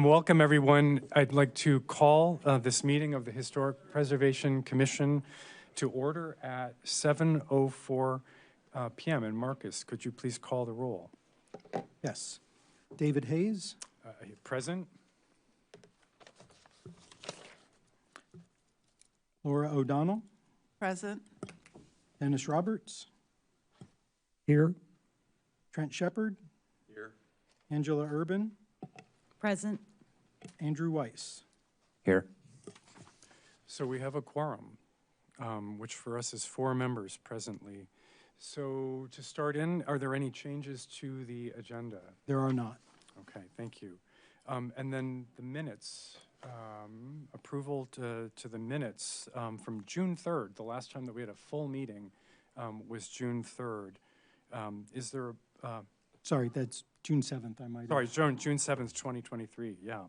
Welcome, everyone. I'd like to call this meeting of the Historic Preservation Commission to order at 7:04 p.m. And Marcus, could you please call the roll? Yes. David Hayes, Present. Laura O'Donnell, Present. Dennis Roberts, Here. Trent Shepard, Here. Angela Urban, Present. Andrew Weiss. Here. So we have a quorum, which for us is 4 members presently. So to start in, are there any changes to the agenda? There are not. Okay, thank you. And then the minutes, approval to the minutes from June 3rd. The last time that we had a full meeting was June 3rd. Is there a, Sorry, that's June 7th, I might have. sorry, June 7th, 2023, yeah.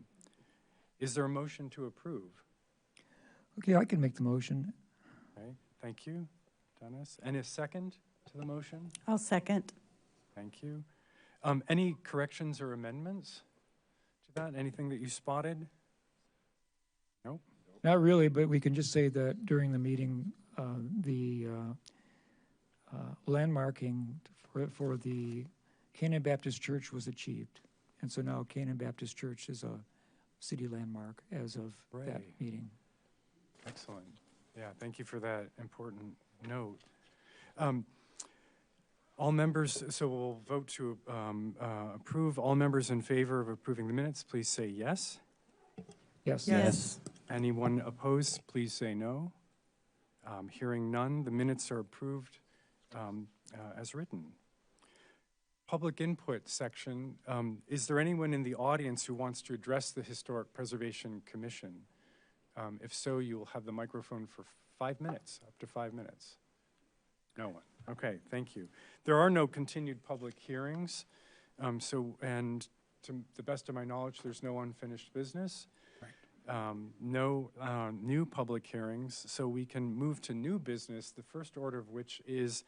Is there a motion to approve? Okay, I can make the motion. Okay, thank you, Dennis. And a second to the motion? I'll second. Thank you. Any corrections or amendments to that? Anything that you spotted? Nope. Not really, but we can just say that during the meeting, the landmarking for the Canaan Baptist Church was achieved. And so now Canaan Baptist Church is a city landmark as of that Hooray. meeting. Excellent. Yeah, thank you for that important note. All members, so we'll vote to approve. All members in favor of approving the minutes, please say yes. Yes. Yes. Anyone opposed, please say no. Hearing none, the minutes are approved as written. Public input section. Is there anyone in the audience who wants to address the Historic Preservation Commission? If so, you will have the microphone for 5 minutes, up to 5 minutes. No one. Okay, thank you. There are no continued public hearings. And to the best of my knowledge, there's no unfinished business. No new public hearings, so we can move to new business, the first order of which is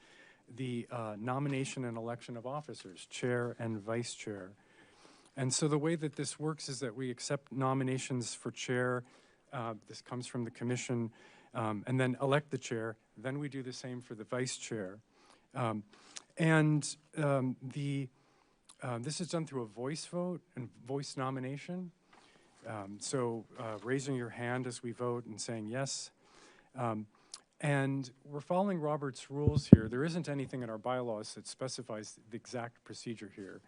the nomination and election of officers, chair and vice chair. And so the way that this works is that we accept nominations for chair, this comes from the commission, and then elect the chair. Then we do the same for the vice chair. This is done through a voice vote and voice nomination. Raising your hand as we vote and saying yes. And we're following Robert's rules here. There isn't anything in our bylaws that specifies the exact procedure here.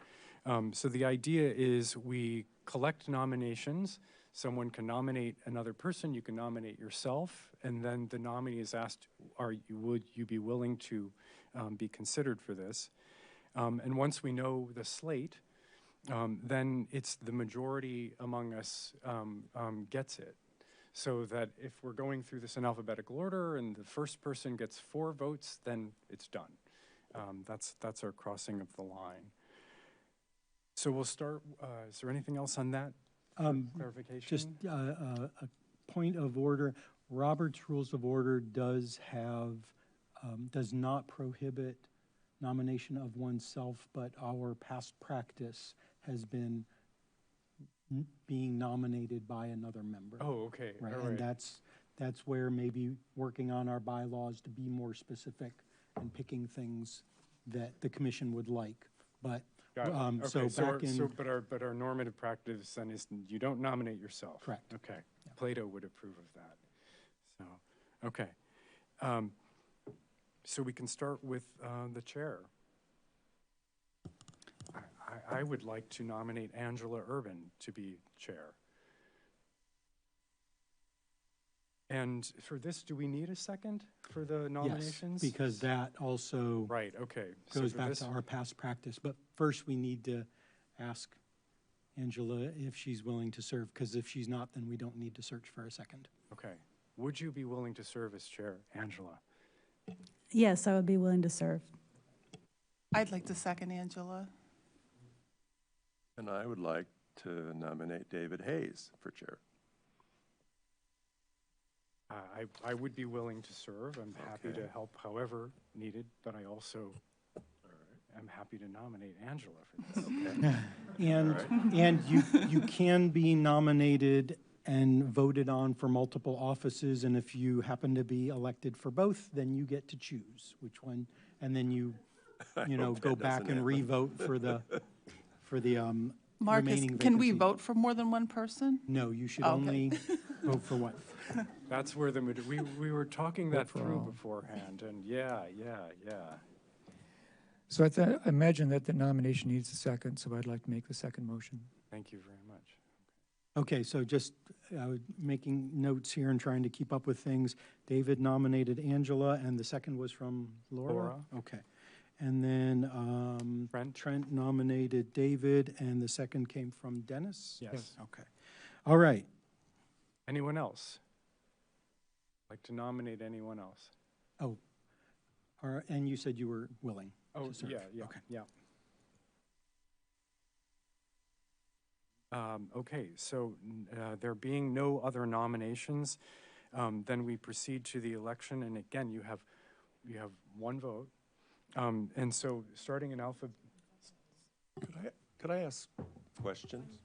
So the idea is we collect nominations. Someone can nominate another person, you can nominate yourself, and then the nominee is asked, would you be willing to be considered for this? And once we know the slate, then it's the majority among us gets it. So that if we're going through this in alphabetical order and the first person gets 4 votes, then it's done. That's our crossing of the line. So we'll start, is there anything else on that clarification? Just a point of order. Robert's Rules of Order does not prohibit nomination of oneself, but our past practice has been being nominated by another member. Oh, okay. Right, All and right. that's where maybe working on our bylaws to be more specific and picking things that the commission would like. But Got it. so back in but our normative practice then is you don't nominate yourself. Correct. Okay. Plato would approve of that. So, okay. So we can start with the chair. I would like to nominate Angela Urban to be chair. And for this, do we need a second for the nominations? Yes, because that also Right, okay. goes for back this, to our past practice. But first, we need to ask Angela if she's willing to serve, because if she's not, then we don't need to search for a second. Okay. Would you be willing to serve as chair, Angela? Yes, I would be willing to serve. I'd like to second Angela. And I would like to nominate David Hayes for chair. I would be willing to serve. I'm happy Okay. to help however needed, but I also am happy to nominate Angela for this. And you can be nominated and voted on for multiple offices, and if you happen to be elected for both, then you get to choose which one, and then you know, hope go that back doesn't and happen. re-vote for the Marcus, remaining can we vacancy. vote for more than one person? No, you should Okay. only vote for one. That's where we were talking that for through all. beforehand, and yeah. So I imagine that the nomination needs a second, so I'd like to make the second motion. Thank you very much. Okay, so just making notes here and trying to keep up with things. David nominated Angela, and the second was from Laura? Laura. Okay. And then Trent? Trent nominated David, and the second came from Dennis? Yes. Okay. All right. Anyone else? Like to nominate anyone else? Oh, all right, and you said you were willing? Oh, to serve. yeah, Okay. yeah. Okay, so there being no other nominations, then we proceed to the election, and again, you have one vote. And so, starting in alpha, Could I ask questions?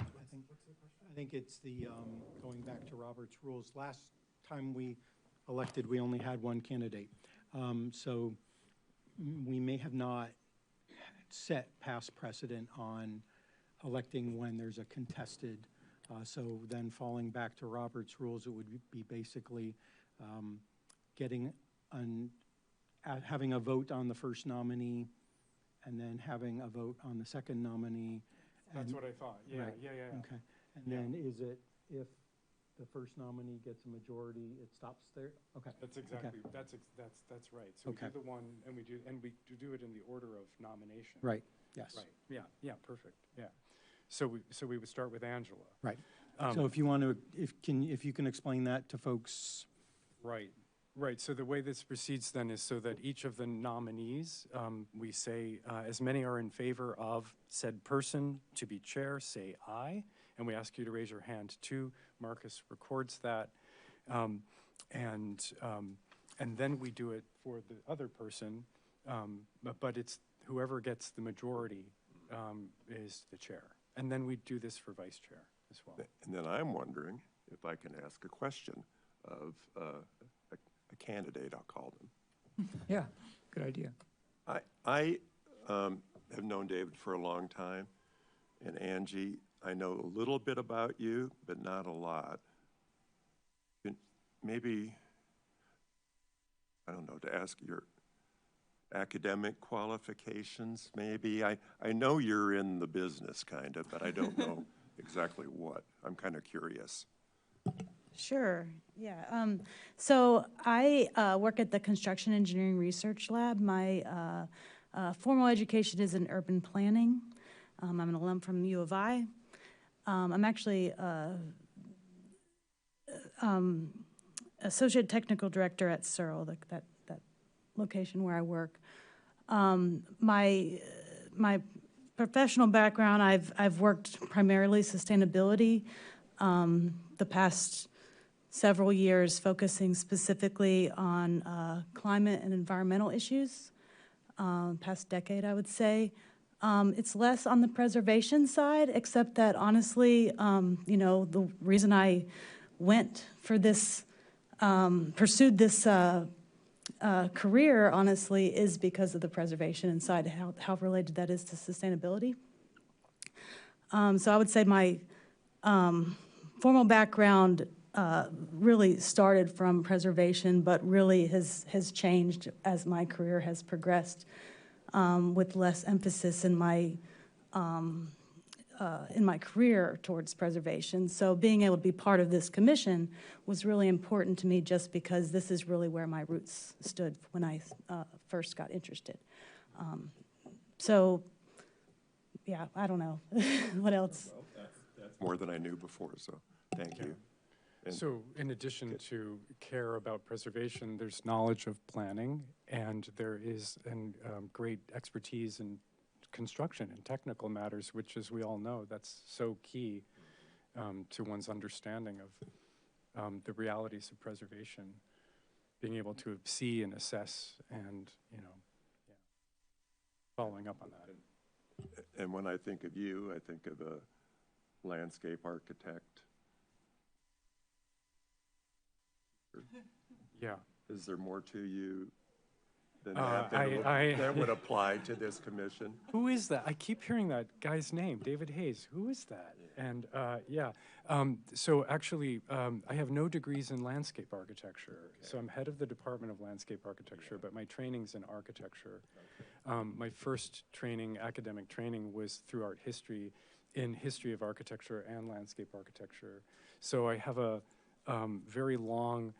I think it's the, going back to Robert's rules, last time we elected, we only had one candidate. So we may have not set past precedent on electing when there's a contested. So then falling back to Robert's rules, it would be basically getting having a vote on the first nominee and then having a vote on the second nominee. that's and- what I thought, yeah, Right. yeah. Okay, and Yeah. then is it, if the first nominee gets a majority, it stops there? Okay, That's exactly, that's right. So we Okay. do the one, and we do it in the order of nomination. right, yes. Right, yeah, perfect, yeah. So we would start with Angela. Right. Um, So if you want to, if you can explain that to folks, Right, so the way this proceeds then is so that each of the nominees, we say, as many are in favor of said person to be chair, say aye, and we ask you to raise your hand too. Marcus records that. And then we do it for the other person, but it's whoever gets the majority is the chair. And then we do this for vice chair as well. And then I'm wondering if I can ask a question of a candidate, I'll call them. Yeah, good idea. I have known David for a long time, and Angie, I know a little bit about you, but not a lot. Maybe, I don't know, to ask your academic qualifications, maybe. I know you're in the business, kind of, but I don't know exactly what. I'm kind of curious. Sure, yeah. So I work at the Construction Engineering Research Lab. My formal education is in urban planning. I'm an alum from U of I. I'm actually Associate Technical Director at Searle, that location where I work. My professional background, I've worked primarily sustainability the past several years, focusing specifically on climate and environmental issues, past decade, I would say. It's less on the preservation side, except that honestly, you know, the reason I went for this, pursued this career, honestly, is because of the preservation inside, how related that is to sustainability. So I would say my formal background really started from preservation, but really has changed as my career has progressed, with less emphasis in my career towards preservation. So being able to be part of this commission was really important to me, just because this is really where my roots stood when I first got interested. So, yeah, I don't know what else. That's more than I knew before, so thank you. And- So in addition to care about preservation, there's knowledge of planning, and there is great expertise in construction and technical matters, which, as we all know, that's so key to one's understanding of the realities of preservation, being able to see and assess and, following up on that. And when I think of you, I think of a landscape architect. Yeah. Is there more to you than Uh, that that would- I- that would apply to this commission? Who is that? I keep hearing that guy's name, David Hayes. Who is that? And so actually, I have no degrees in landscape architecture. So I'm head of the Department of Landscape Architecture, but my training's in architecture. My first training, academic training, was through art history, in history of architecture and landscape architecture. So I have a very long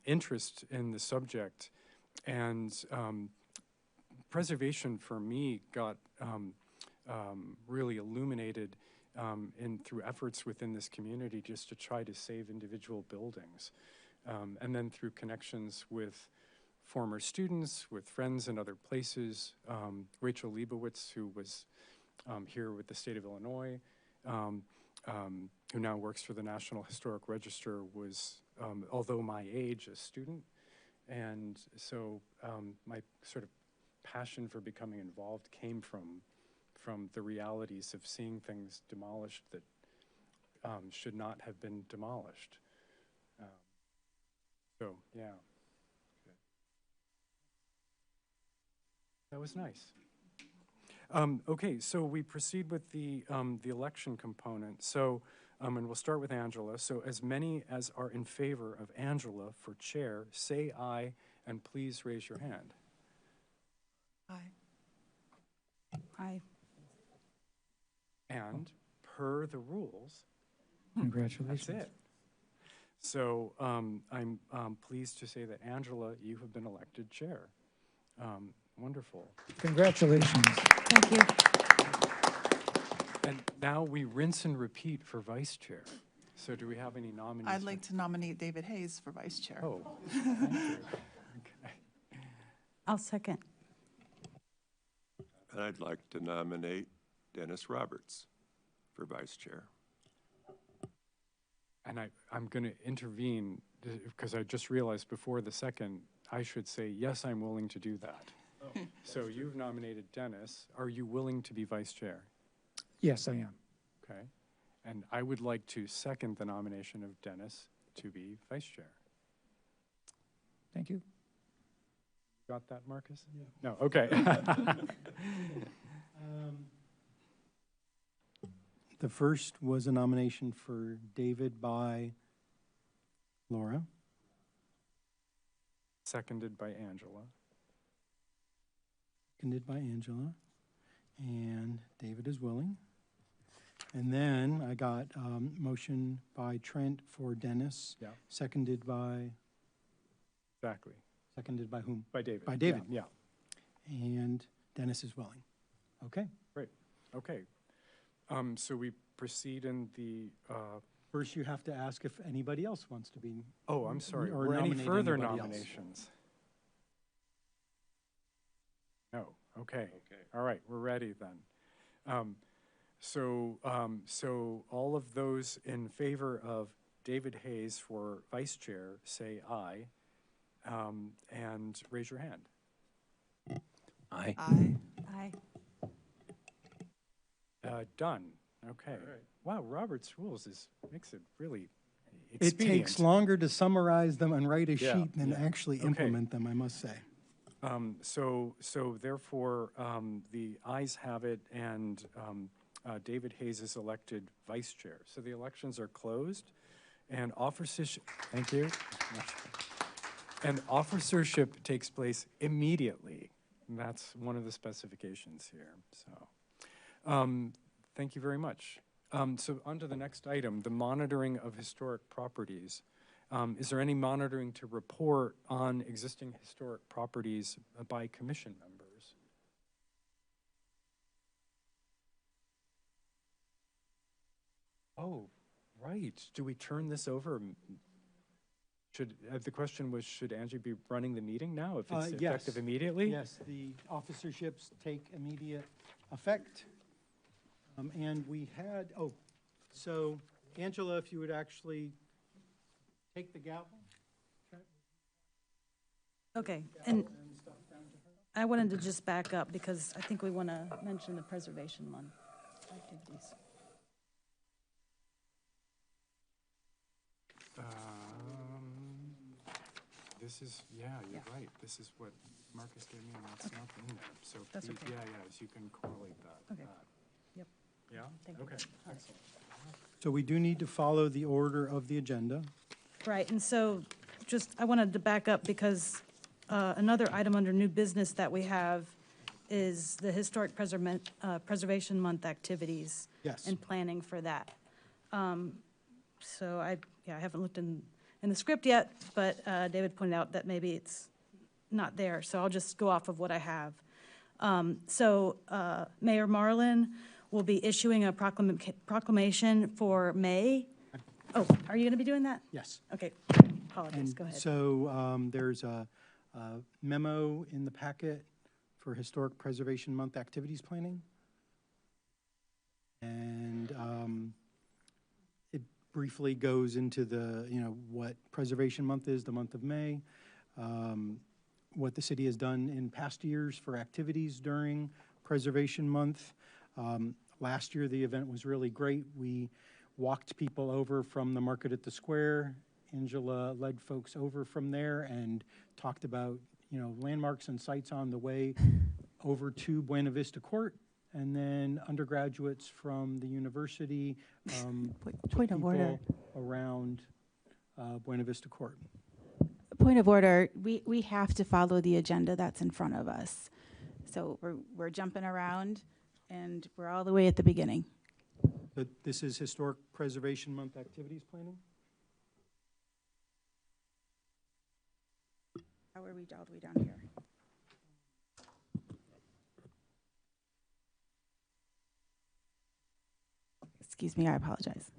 interest in the subject, and preservation for me got really illuminated through efforts within this community just to try to save individual buildings. And then through connections with former students, with friends in other places, Rachel Leibowitz, who was here with the state of Illinois, who now works for the National Historic Register, was, although my age, a student. And so my sort of passion for becoming involved came from the realities of seeing things demolished that should not have been demolished. So, yeah. That was nice. Okay, so we proceed with the election component. So, and we'll start with Angela. So as many as are in favor of Angela for chair, say aye, and please raise your hand. Aye. Aye. And per the rules, Congratulations. that's it. So I'm pleased to say that Angela, you have been elected chair. Wonderful. Congratulations. Thank you. And now we rinse and repeat for vice chair. So do we have any nominees? I'd like to nominate David Hayes for vice chair. Oh, thank you. Okay. I'll second. And I'd like to nominate Dennis Roberts for vice chair. And I'm going to intervene because I just realized before the second, I should say, yes, I'm willing to do that. So you've nominated Dennis. Are you willing to be vice chair? Yes, I am. Okay. And I would like to second the nomination of Dennis to be vice chair. Thank you. Got that, Marcus? Yeah. No, okay. The first was a nomination for David by Laura. Seconded by Angela. Seconded by Angela, and David is willing. And then I got motion by Trent for Dennis. Yeah. Seconded by whom? By David. By David. Yeah. And Dennis is willing. Okay. Okay. So we proceed in the, First, you have to ask if anybody else wants to be. oh, I'm sorry. Or Were any nominate further anybody else. nominations? No. Okay. All right, we're ready then. So all of those in favor of David Hayes for vice chair, say aye, and raise your hand. Aye. Aye. Aye. Done. Okay. Wow, Robert's rules makes it really It expedient. takes longer to summarize them and write a Yeah, sheet than actually Okay. implement them, I must say. So therefore, the ayes have it, and David Hayes is elected vice chair. So the elections are closed, and officership, thank you. And officership takes place immediately. And that's one of the specifications here, so. Thank you very much. So on to the next item, the monitoring of historic properties. Is there any monitoring to report on existing historic properties by commission members? Oh, right. Do we turn this over? Should, the question was, should Angie be running the meeting now if it's Yes. effective immediately? Yes, the officerships take immediate effect. And we had, so Angela, if you would actually take the gavel. Okay, and I wanted to just back up because I think we want to mention the preservation month activities. This is, yeah, you're right. This is what Marcus gave me, and that's not in there. So That's please, okay. yeah, so you can correlate that. Okay. Yep. Yeah? Thank you. Okay, All right. excellent. So we do need to follow the order of the agenda. Right, and so just, I wanted to back up because another item under new business that we have is the Historic Preservation Month activities. Yes. And planning for that. So I haven't looked in the script yet, but David pointed out that maybe it's not there, so I'll just go off of what I have. So Mayor Marlin will be issuing a proclamation for May. Oh, are you going to be doing that? Yes. Okay, apologies, And go ahead. so there's a memo in the packet for Historic Preservation Month activities planning. And it briefly goes into the, what Preservation Month is, the month of May, what the city has done in past years for activities during Preservation Month. Last year, the event was really great. We walked people over from the market at the square. Angela led folks over from there and talked about, landmarks and sites on the way over to Buena Vista Court. And then undergraduates from the university took Point of order. people around Buena Vista Court. Point of order, we have to follow the agenda that's in front of us. So we're jumping around, and we're all the way at the beginning. But this is Historic Preservation Month activities planning? How are we all the way down here? Excuse me, I apologize.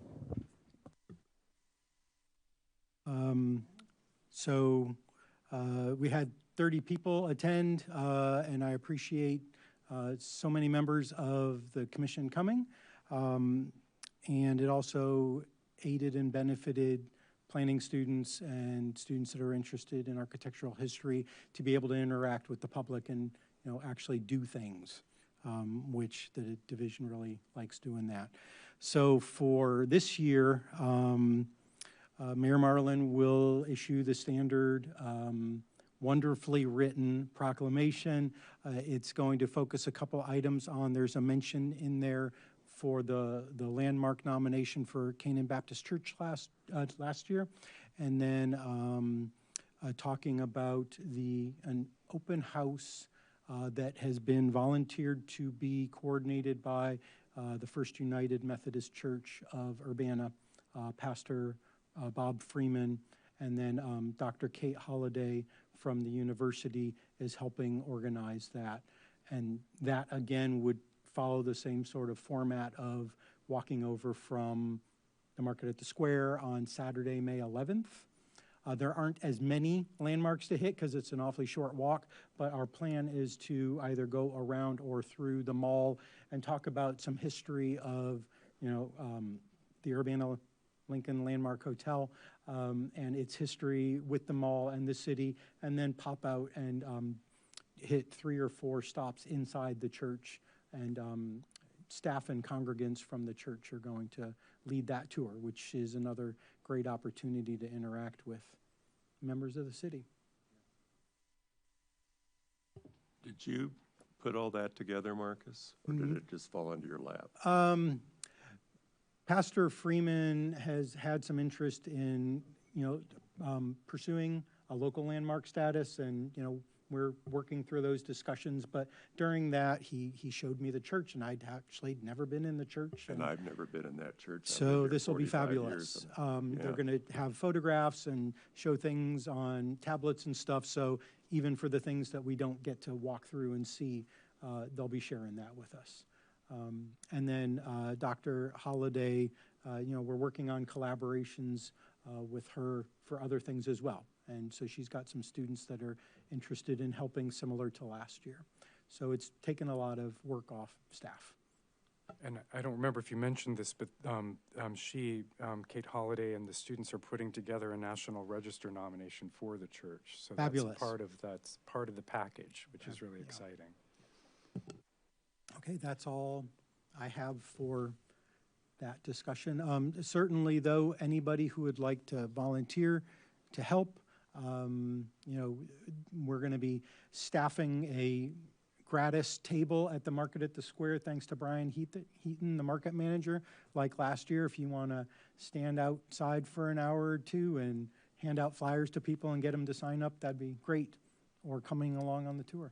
So we had 30 people attend, and I appreciate so many members of the commission coming. And it also aided and benefited planning students and students that are interested in architectural history to be able to interact with the public and, actually do things, which the division really likes doing that. So for this year, Mayor Marlin will issue the standard wonderfully written proclamation. It's going to focus a couple items on, there's a mention in there for the landmark nomination for Canaan Baptist Church last year, and then talking about an open house that has been volunteered to be coordinated by the First United Methodist Church of Urbana, Pastor Bob Freeman, and then Dr. Kate Holliday from the university is helping organize that. And that, again, would follow the same sort of format of walking over from the market at the square on Saturday, May 11th. There aren't as many landmarks to hit because it's an awfully short walk, but our plan is to either go around or through the mall and talk about some history of, the Urbana Lincoln Landmark Hotel and its history with the mall and the city, and then pop out and hit 3 or 4 stops inside the church. And staff and congregants from the church are going to lead that tour, which is another great opportunity to interact with members of the city. Did you put all that together, Marcus? Or did it just fall into your lap? Pastor Freeman has had some interest in, pursuing a local landmark status, and, we're working through those discussions. But during that, he showed me the church, and I'd actually never been in the church. And I've never been in that church. I've So lived here this will be 45 fabulous. years, and, They're yeah. going to have photographs and show things on tablets and stuff. So even for the things that we don't get to walk through and see, they'll be sharing that with us. And then Dr. Holliday we're working on collaborations with her for other things as well. And so she's got some students that are interested in helping, similar to last year. So it's taken a lot of work off staff. And I don't remember if you mentioned this, but Kate Holliday, and the students are putting together a National Register nomination for the church. So Fabulous. That's part of the package, which is really exciting. Okay, that's all I have for that discussion. Certainly, though, anybody who would like to volunteer to help, we're going to be staffing a gratis table at the Market at the Square, thanks to Brian Heaton, the market manager. Like last year, if you want to stand outside for an hour or two and hand out flyers to people and get them to sign up, that'd be great. Or coming along on the tour.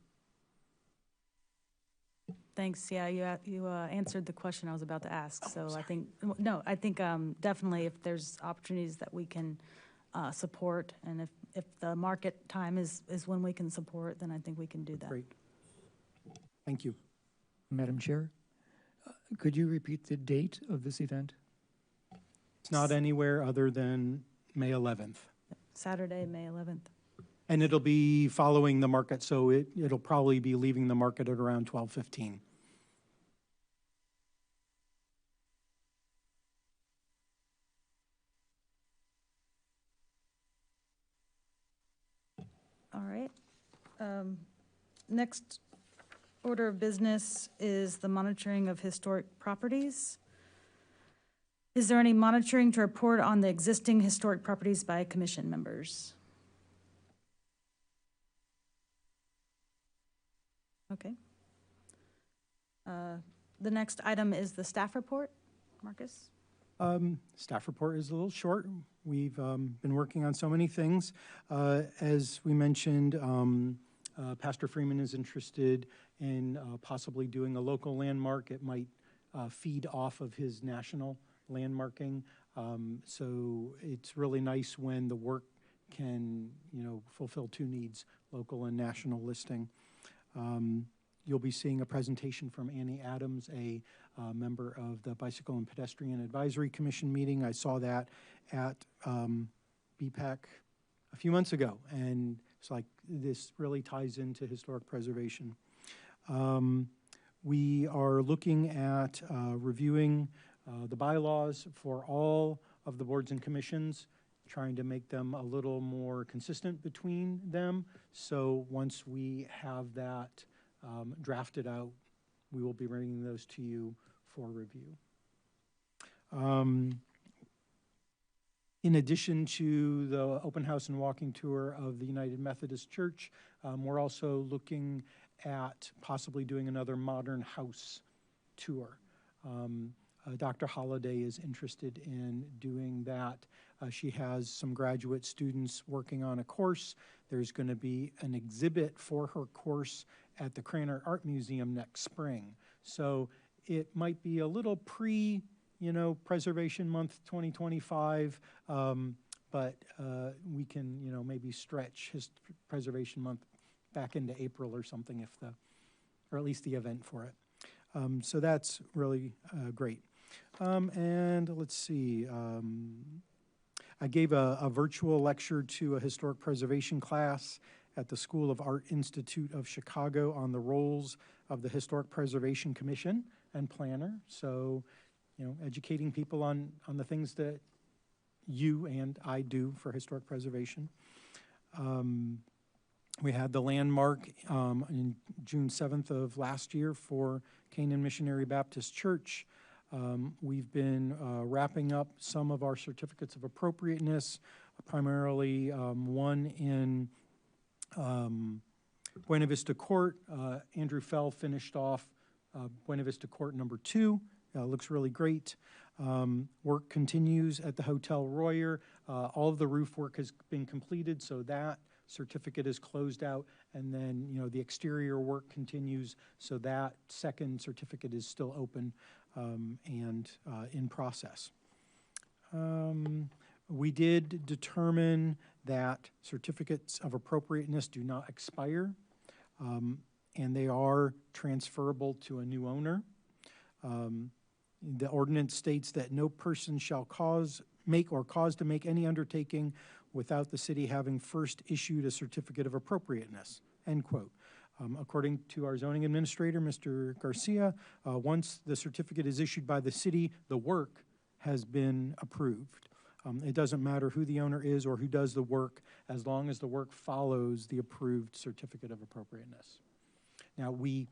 Thanks. Yeah, you answered the question I was about to ask. So I think definitely if there's opportunities that we can support, and if the market time is when we can support, then I think we can do that. Great. Thank you. Madam Chair, could you repeat the date of this event? It's not anywhere other than May 11th. Saturday, May 11th. And it'll be following the market, so it'll probably be leaving the market at around 12:15. All right. Next order of business is the monitoring of historic properties. Is there any monitoring to report on the existing historic properties by commission members? Okay. The next item is the staff report. Marcus? Staff report is a little short. We've been working on so many things. As we mentioned, Pastor Freeman is interested in possibly doing a local landmark. It might feed off of his national landmarking. So it's really nice when the work can, fulfill two needs, local and national listing. You'll be seeing a presentation from Annie Adams, a member of the Bicycle and Pedestrian Advisory Commission meeting. I saw that at BPAC a few months ago, and it's like this really ties into historic preservation. We are looking at reviewing the bylaws for all of the boards and commissions, trying to make them a little more consistent between them. So once we have that drafted out, we will be bringing those to you for review. In addition to the open house and walking tour of the United Methodist Church, we're also looking at possibly doing another modern house tour. Dr. Holliday is interested in doing that. She has some graduate students working on a course. There's going to be an exhibit for her course at the Cranor Art Museum next spring. So it might be a little Preservation Month 2025, but we can, maybe stretch his Preservation Month back into April or something, or at least the event for it. So that's really great. And let's see, I gave a virtual lecture to a historic preservation class at the School of Art Institute of Chicago on the roles of the Historic Preservation Commission and planner. So, educating people on the things that you and I do for historic preservation. We had the landmark in June 7th of last year for Canaan Missionary Baptist Church. We've been wrapping up some of our certificates of appropriateness, primarily one in Buena Vista Court. Andrew Fell finished off Buena Vista Court number 2. Looks really great. Work continues at the Hotel Royer. All of the roof work has been completed, so that certificate is closed out, and then the exterior work continues, so that second certificate is still open and in process. We did determine that certificates of appropriateness do not expire, and they are transferable to a new owner. The ordinance states that no person shall cause to make any undertaking without the city having first issued a certificate of appropriateness, end quote. According to our zoning administrator, Mr. Garcia, once the certificate is issued by the city, the work has been approved. It doesn't matter who the owner is or who does the work, as long as the work follows the approved certificate of appropriateness. Now, we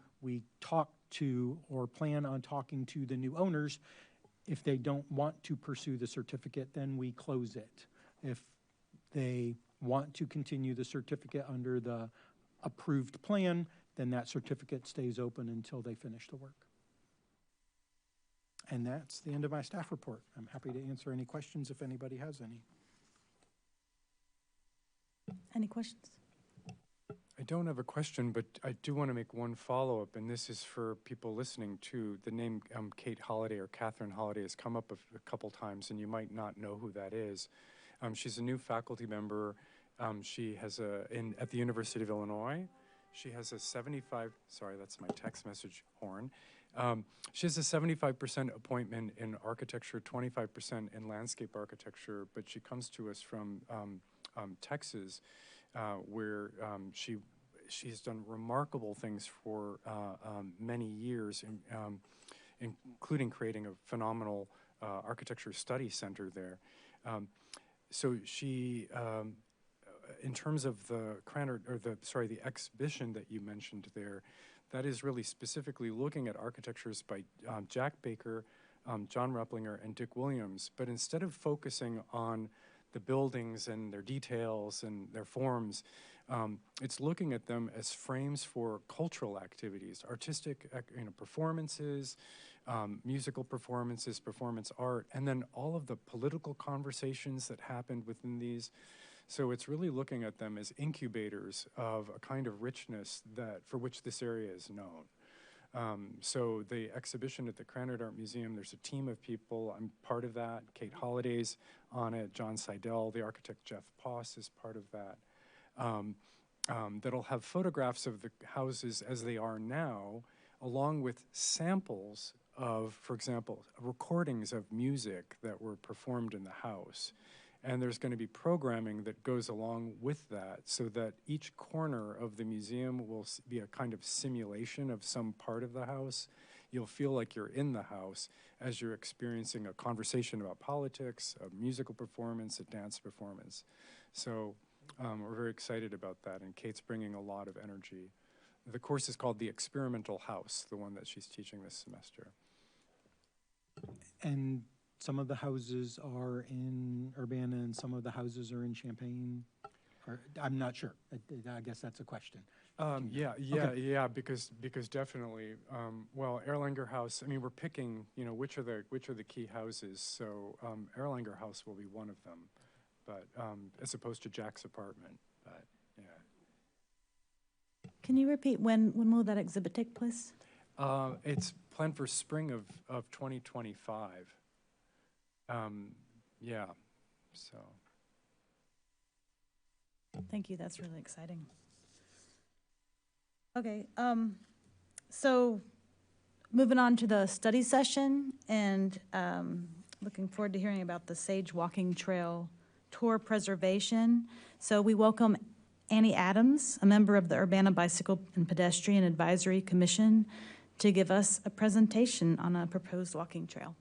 talk to or plan on talking to the new owners. If they don't want to pursue the certificate, then we close it. If they want to continue the certificate under the approved plan, then that certificate stays open until they finish the work. And that's the end of my staff report. I'm happy to answer any questions if anybody has any. Any questions? I don't have a question, but I do want to make one follow-up, and this is for people listening too. The name Kate Holliday or Catherine Holliday has come up a couple times, and you might not know who that is. She's a new faculty member. She has at the University of Illinois. She has a 75, sorry, that's my text message horn. She has a 75% appointment in architecture, 25% in landscape architecture, but she comes to us from Texas, where she's done remarkable things for many years, including creating a phenomenal architecture study center there. So she, in terms of the the exhibition that you mentioned there, that is really specifically looking at architectures by Jack Baker, John Replinger, and Dick Williams. But instead of focusing on the buildings and their details and their forms, it's looking at them as frames for cultural activities, artistic performances, musical performances, performance art, and then all of the political conversations that happened within these. So it's really looking at them as incubators of a kind of richness for which this area is known. So the exhibition at the Krannert Art Museum, there's a team of people. I'm part of that. Kate Holliday's on it. John Seidel, the architect Jeff Poss is part of that. That'll have photographs of the houses as they are now, along with samples of, for example, recordings of music that were performed in the house. And there's going to be programming that goes along with that, so that each corner of the museum will be a kind of simulation of some part of the house. You'll feel like you're in the house as you're experiencing a conversation about politics, a musical performance, a dance performance. So we're very excited about that, and Kate's bringing a lot of energy. The course is called The Experimental House, the one that she's teaching this semester. And some of the houses are in Urbana and some of the houses are in Champaign? Or, I'm not sure. I guess that's a question. Yeah, because definitely, well, Erlanger House, I mean, we're picking, which are the key houses. So Erlanger House will be one of them, but as opposed to Jack's apartment, but yeah. Can you repeat, when will that exhibit take place? It's planned for spring of 2025. Yeah, so. Thank you, that's really exciting. Okay, so moving on to the study session, and looking forward to hearing about the Sage Walking Trail tour preservation. So we welcome Annie Adams, a member of the Urbana Bicycle and Pedestrian Advisory Commission, to give us a presentation on a proposed walking trail.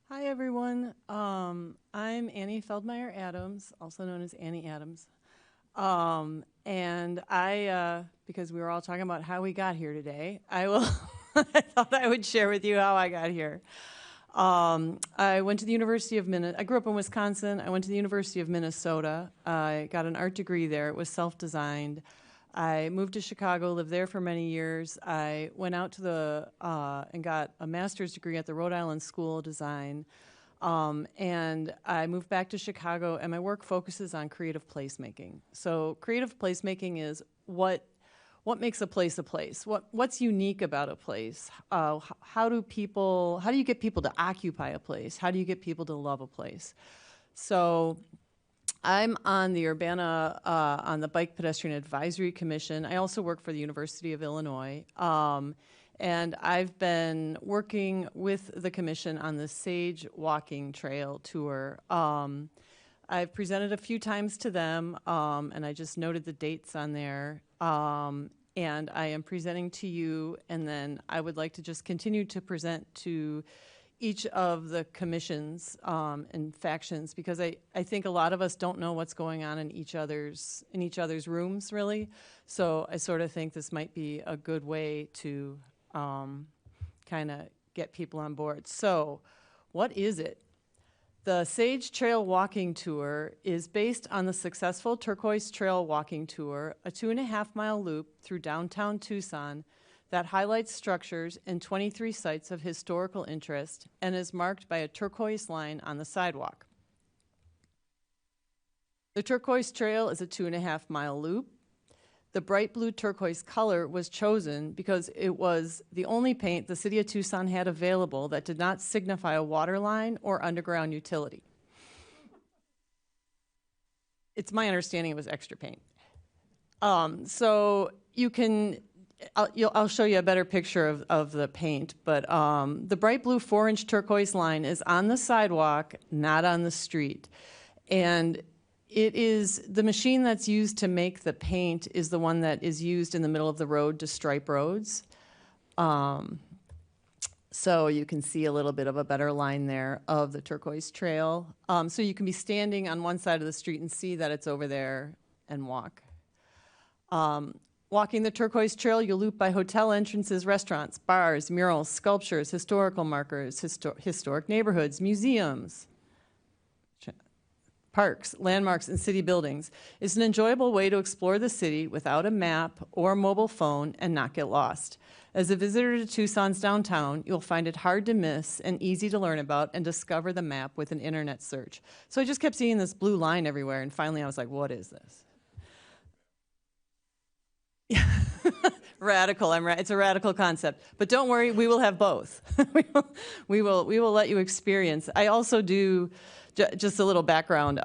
Hi, everyone. I'm Annie Feldmeyer Adams, also known as Annie Adams. And I, because we were all talking about how we got here today, I thought I would share with you how I got here. I went to the University of Minnesota. I grew up in Wisconsin. I went to the University of Minnesota. I got an art degree there. It was self-designed. I moved to Chicago, lived there for many years. I went out to and got a master's degree at the Rhode Island School of Design. And I moved back to Chicago, and my work focuses on creative placemaking. So creative placemaking is what what makes a place a place? What's unique about a place? How do you get people to occupy a place? How do you get people to love a place? So I'm on the Urbana, on the Bike Pedestrian Advisory Commission. I also work for the University of Illinois. And I've been working with the commission on the Sage Walking Trail Tour. I've presented a few times to them, and I just noted the dates on there. And I am presenting to you, and then I would like to just continue to present to each of the commissions and factions, because I think a lot of us don't know what's going on in each other's rooms, really. So I sort of think this might be a good way to kind of get people on board. So what is it? The Sage Trail Walking Tour is based on the successful Turquoise Trail Walking Tour, a 2.5-mile loop through downtown Tucson that highlights structures and 23 sites of historical interest and is marked by a turquoise line on the sidewalk. The Turquoise Trail is a 2.5-mile loop. The bright blue turquoise color was chosen because it was the only paint the city of Tucson had available that did not signify a water line or underground utility. It's my understanding it was extra paint. So you can, I'll show you a better picture of the paint, but the bright blue 4-inch turquoise line is on the sidewalk, not on the street. And it is, the machine that's used to make the paint is the one that is used in the middle of the road to stripe roads. So you can see a little bit of a better line there of the Turquoise Trail. So you can be standing on one side of the street and see that it's over there and walk. Walking the Turquoise Trail, you'll loop by hotel entrances, restaurants, bars, murals, sculptures, historical markers, historic neighborhoods, museums, parks, landmarks, and city buildings. It's an enjoyable way to explore the city without a map or mobile phone and not get lost. As a visitor to Tucson's downtown, you'll find it hard to miss and easy to learn about and discover the map with an internet search. So I just kept seeing this blue line everywhere, and finally I was like, what is this? Radical, it's a radical concept. But don't worry, we will have both. we will let you experience. I also do, just a little background,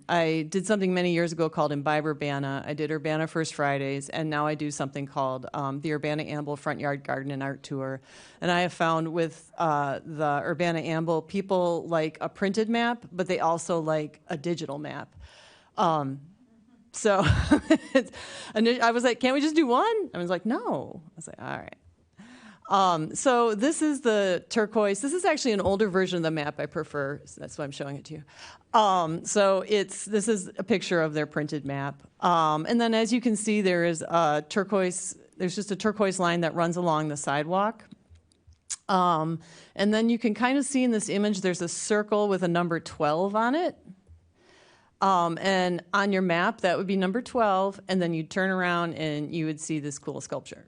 I did something many years ago called Imbibe Urbana. I did Urbana First Fridays, and now I do something called the Urbana Amble Front Yard Garden and Art Tour. And I have found with the Urbana Amble, people like a printed map, but they also like a digital map. So I was like, can't we just do one? I was like, no. I was like, all right. So this is the turquoise. This is actually an older version of the map I prefer. So that's why I'm showing it to you. So this is a picture of their printed map. And then as you can see, there is a turquoise, there's just a turquoise line that runs along the sidewalk. And then you can kind of see in this image, there's a circle with a number 12 on it. And on your map, that would be number 12, and then you'd turn around and you would see this cool sculpture.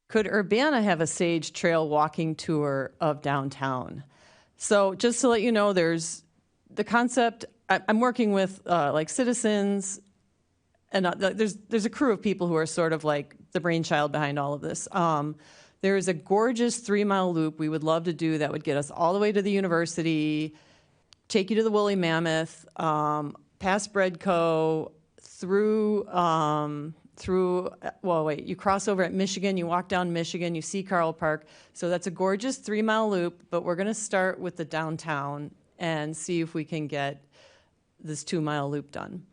Could Urbana have a Sage Trail walking tour of downtown? So just to let you know, there's the concept, I'm working with like citizens, and there's a crew of people who are sort of like the brainchild behind all of this. There is a gorgeous 3-mile loop we would love to do that would get us all the way to the university, take you to the Woolly Mammoth, past Breadco, through, well, wait, you cross over at Michigan, you walk down Michigan, you see Carl Park. So that's a gorgeous 3-mile loop, but we're going to start with the downtown and see if we can get this 2-mile loop done.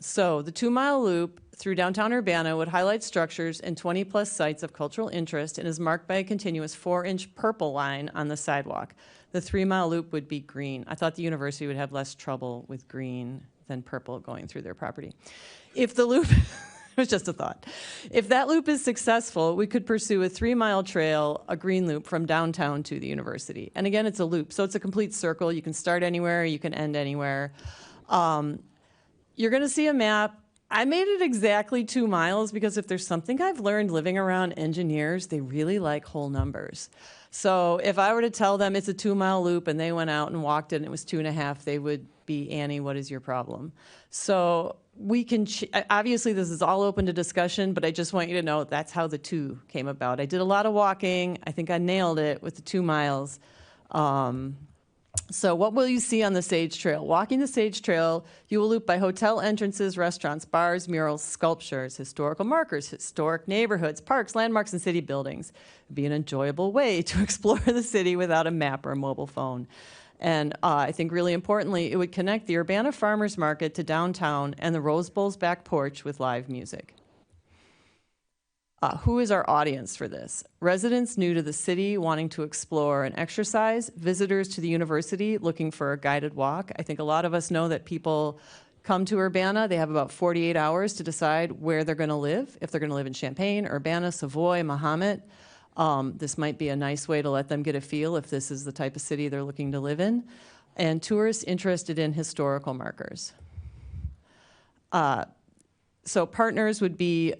So the 2-mile loop through downtown Urbana would highlight structures and 20-plus sites of cultural interest and is marked by a continuous 4-inch purple line on the sidewalk. The 3-mile loop would be green. I thought the university would have less trouble with green than purple going through their property. If the loop, it was just a thought. If that loop is successful, we could pursue a 3-mile trail, a green loop from downtown to the university. And again, it's a loop, so it's a complete circle. You can start anywhere, you can end anywhere. You're gonna see a map. I made it exactly 2 miles because if there's something I've learned living around engineers, they really like whole numbers. So if I were to tell them it's a 2-mile loop and they went out and walked it and it was 2.5, they would be, Annie, what is your problem? So we can, obviously this is all open to discussion, but I just want you to know that's how the 2 came about. I did a lot of walking. I think I nailed it with the 2 miles. So what will you see on the Sage Trail? Walking the Sage Trail, you will loop by hotel entrances, restaurants, bars, murals, sculptures, historical markers, historic neighborhoods, parks, landmarks, and city buildings. It'd be an enjoyable way to explore the city without a map or a mobile phone. And I think really importantly, it would connect the Urbana Farmers Market to downtown and the Rose Bowl's back porch with live music. Who is our audience for this? Residents new to the city wanting to explore and exercise, visitors to the university looking for a guided walk. I think a lot of us know that people come to Urbana, they have about 48 hours to decide where they're going to live, if they're going to live in Champaign, Urbana, Savoy, Mahomet. This might be a nice way to let them get a feel if this is the type of city they're looking to live in. And tourists interested in historical markers. So partners would be,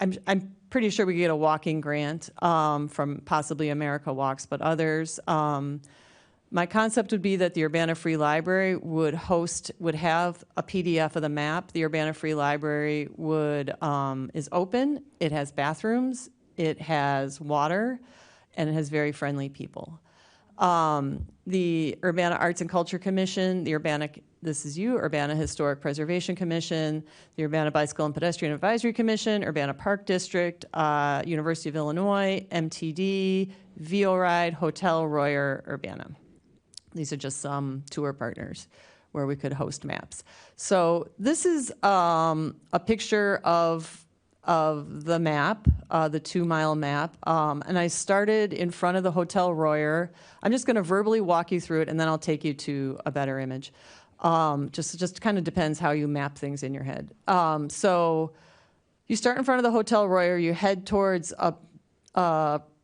I'm pretty sure we could get a walking grant from possibly America Walks, but others. My concept would be that the Urbana Free Library would have a PDF of the map. The Urbana Free Library is open, it has bathrooms, it has water, and it has very friendly people. The Urbana Arts and Culture Commission, this is you, Urbana Historic Preservation Commission, the Urbana Bicycle and Pedestrian Advisory Commission, Urbana Park District, University of Illinois, MTD, VO-Ride, Hotel Royer, Urbana. These are just some tour partners where we could host maps. So this is a picture of the map, the 2-mile map, and I started in front of the Hotel Royer. I'm just going to verbally walk you through it, and then I'll take you to a better image. Just kind of depends how you map things in your head. So you start in front of the Hotel Royer, you head towards a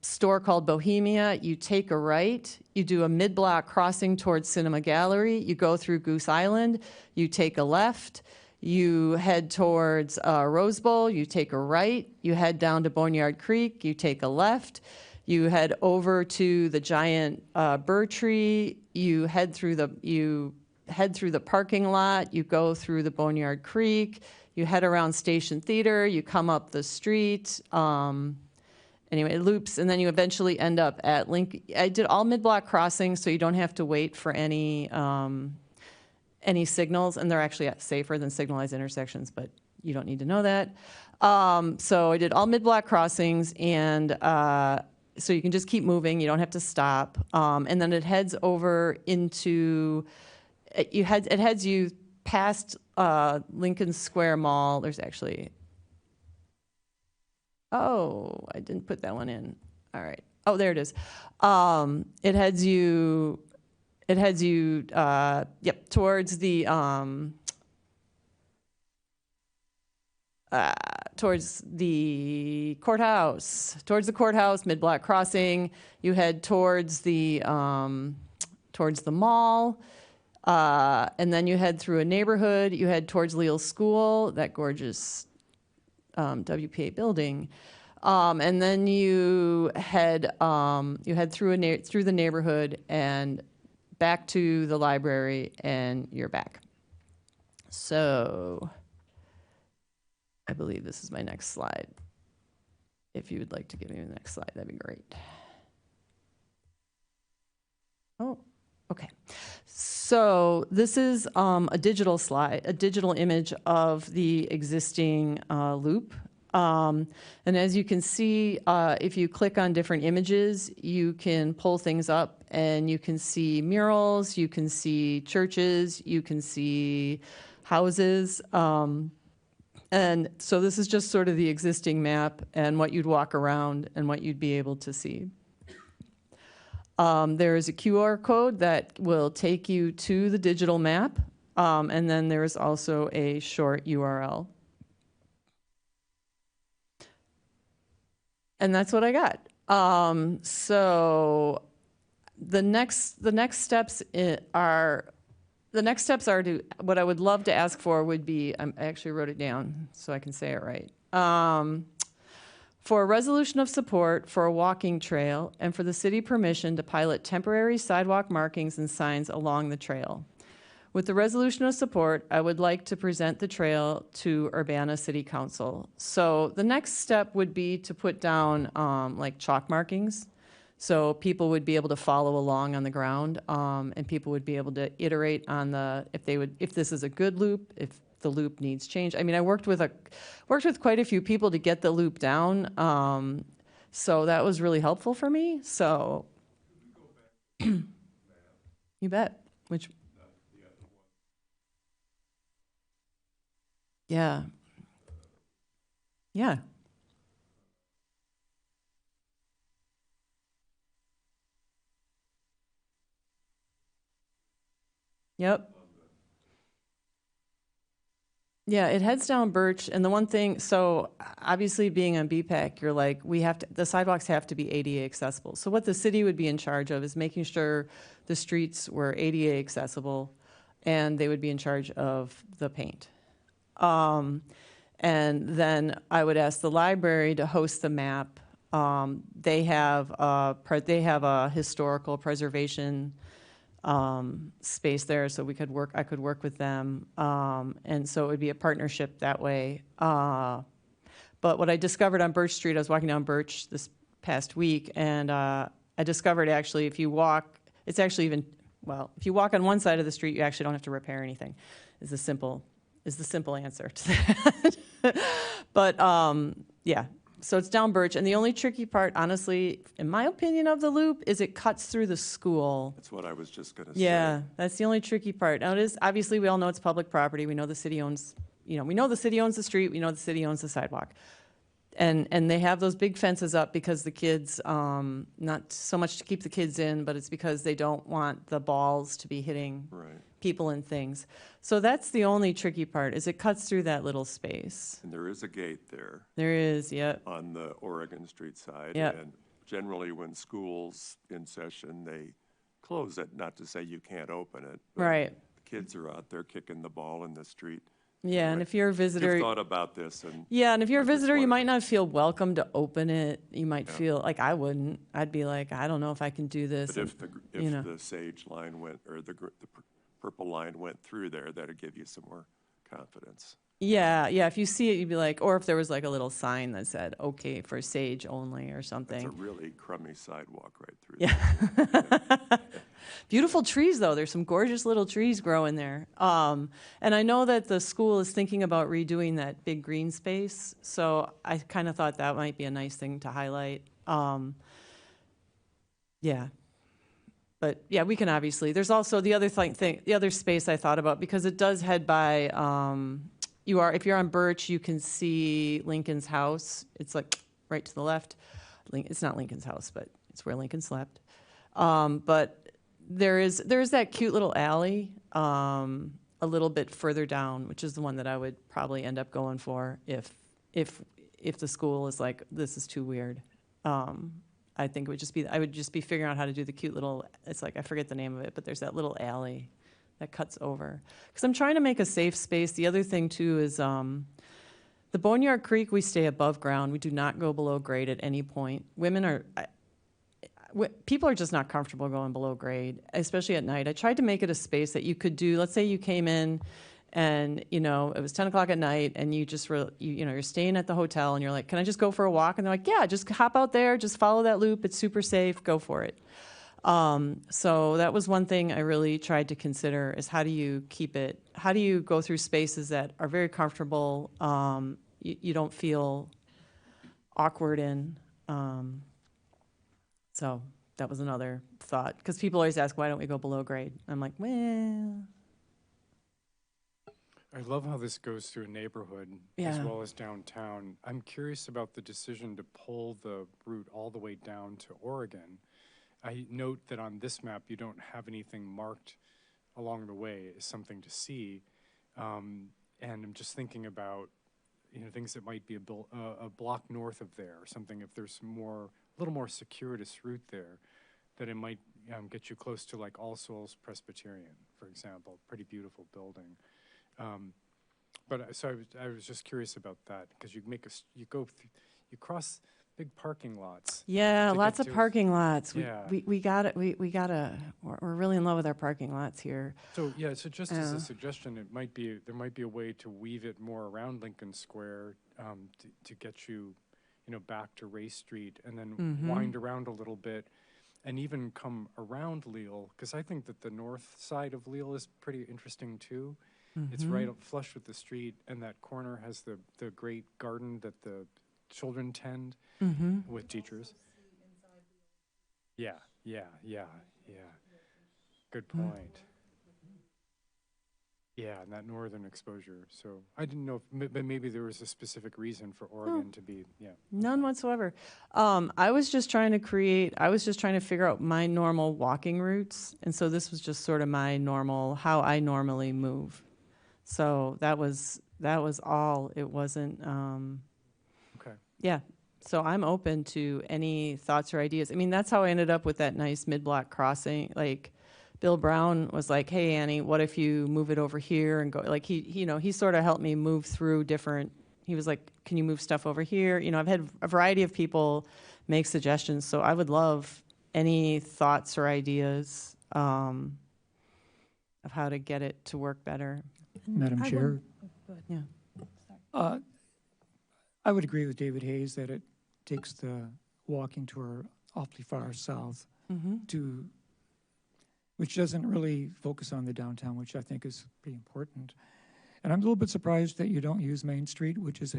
store called Bohemia, you take a right, you do a mid-block crossing towards Cinema Gallery, you go through Goose Island, you take a left, you head towards Rose Bowl, you take a right, you head down to Boneyard Creek, you take a left, you head over to the giant Burr Tree, you head through the parking lot, you go through the Boneyard Creek, you head around Station Theater, you come up the street, anyway, it loops, and then you eventually end up at Lincoln. I did all mid-block crossings, so you don't have to wait for any signals, and they're actually safer than signalized intersections, but you don't need to know that. So I did all mid-block crossings, and so you can just keep moving, you don't have to stop. And then it heads over into, it heads you past Lincoln Square Mall. There's actually, oh, I didn't put that one in. All right. Oh, there it is. It heads you, towards the courthouse, mid-block crossing. You head towards the mall, and then you head through a neighborhood. You head towards Leal School, that gorgeous WPA building, and then you head through the neighborhood and back to the library, and you're back. So I believe this is my next slide. If you would like to give me the next slide, that'd be great. Oh, okay. So this is a digital slide, a digital image of the existing loop. And as you can see, if you click on different images, you can pull things up and you can see murals, you can see churches, you can see houses. And so this is just sort of the existing map and what you'd walk around and what you'd be able to see. There is a QR code that will take you to the digital map, and then there is also a short URL. And that's what I got. So the next steps are to, what I would love to ask for would be, I actually wrote it down so I can say it right. For a resolution of support for a walking trail and for the city permission to pilot temporary sidewalk markings and signs along the trail. With the resolution of support, I would like to present the trail to Urbana City Council. So the next step would be to put down like chalk markings. So people would be able to follow along on the ground, and people would be able to iterate on if this is a good loop, if the loop needs change. I mean, I worked with quite a few people to get the loop down, so that was really helpful for me. So, you bet. Which, yeah, yeah. Yep. Yeah, it heads down Birch, and the one thing, so obviously being on BPAC, you're like, the sidewalks have to be ADA accessible. So what the city would be in charge of is making sure the streets were ADA accessible, and they would be in charge of the paint. And then I would ask the library to host the map. They have a historical preservation space there, so I could work with them, and so it would be a partnership that way. But what I discovered on Birch Street, I was walking down Birch this past week, and I discovered actually if you walk if you walk on one side of the street, you actually don't have to repair anything. Is the simple answer to that. But yeah. So it's down Birch, and the only tricky part, honestly, in my opinion, of the loop is it cuts through the school. That's what I was just going to say. Yeah, that's the only tricky part. Now, it is, obviously, we all know it's public property. We know the city owns, we know the city owns the street. We know the city owns the sidewalk. And they have those big fences up because the kids, not so much to keep the kids in, but it's because they don't want the balls to be hitting people and things. So that's the only tricky part, is it cuts through that little space. And there is a gate there. There is, yep. On the Oregon Street side. Yep. And generally when school's in session, they close it, not to say you can't open it. But Right. the kids are out there kicking the ball in the street. Yeah, and if you're a visitor. You've thought about this and. Yeah, and if you're a I'm just visitor, you might wondering. not feel welcome to open it. You might feel, like I wouldn't. I'd be like, I don't know if I can do this. But if you know. the sage line went, or the purple line went through there, that'd give you some more confidence. Yeah, if you see it, you'd be like, or if there was like a little sign that said, okay, for sage only or It's something. a really crummy sidewalk right through Yeah. there. Beautiful trees, though. There's some gorgeous little trees growing there. And I know that the school is thinking about redoing that big green space, so I kind of thought that might be a nice thing to highlight. Yeah. But yeah, we can obviously. There's also the other the other space I thought about, because it does head by. If you're on Birch, you can see Lincoln's house. It's like right to the left. It's not Lincoln's house, but it's where Lincoln slept. But there is that cute little alley a little bit further down, which is the one that I would probably end up going for if the school is like, this is too weird. I think I would just be figuring out how to do the cute little, it's like, I forget the name of it, but there's that little alley that cuts over. Because I'm trying to make a safe space. The other thing too is the Boneyard Creek, we stay above ground. We do not go below grade at any point. People are just not comfortable going below grade, especially at night. I tried to make it a space that you could do, let's say you came in and, it was 10 o'clock at night and you just, you're staying at the hotel and you're like, can I just go for a walk? And they're like, yeah, just hop out there, just follow that loop. It's super safe, go for it. So that was one thing I really tried to consider, is how do you go through spaces that are very comfortable, you don't feel awkward in. So that was another thought, because people always ask, why don't we go below grade? I'm like, well. I love how this goes through a neighborhood as Yeah. well as downtown. I'm curious about the decision to pull the route all the way down to Oregon. I note that on this map, you don't have anything marked along the way as something to see. And I'm just thinking about, things that might be a block north of there or something, if there's a little more circuitous route there, that it might get you close to like All Souls Presbyterian, for example, pretty beautiful building. So I was just curious about that, because you cross big parking lots. Yeah, to lots get of to- parking lots. Yeah. We got it. We got to, we're really in love with our parking lots here. So, yeah, so just as Yeah. a suggestion, there might be a way to weave it more around Lincoln Square to get you, back to Race Street and then Mhm. wind around a little bit and even come around Leal, because I think that the north side of Leal is pretty interesting too. It's Mhm. right up flush with the street, and that corner has the great garden that the children tend Mhm. with teachers. Yeah, yeah, yeah, yeah. Good point. Yeah, and that northern exposure. So I didn't know, but maybe there was a specific reason for Oregon to be, yeah. None whatsoever. I was just trying to figure out my normal walking routes. And so this was just sort of how I normally move. So that was all. It wasn't, Okay. yeah. So I'm open to any thoughts or ideas. I mean, that's how I ended up with that nice mid-block crossing. Like, Bill Brown was like, "Hey, Annie, what if you move it over here and go?" Like he sort of helped me move through different. He was like, "Can you move stuff over here?" I've had a variety of people make suggestions, so I would love any thoughts or ideas of how to get it to work better. Madam I Chair, Yeah. I would agree with David Hayes that it takes the walking tour awfully far south Mm-hmm. which doesn't really focus on the downtown, which I think is pretty important. And I'm a little bit surprised that you don't use Main Street, which is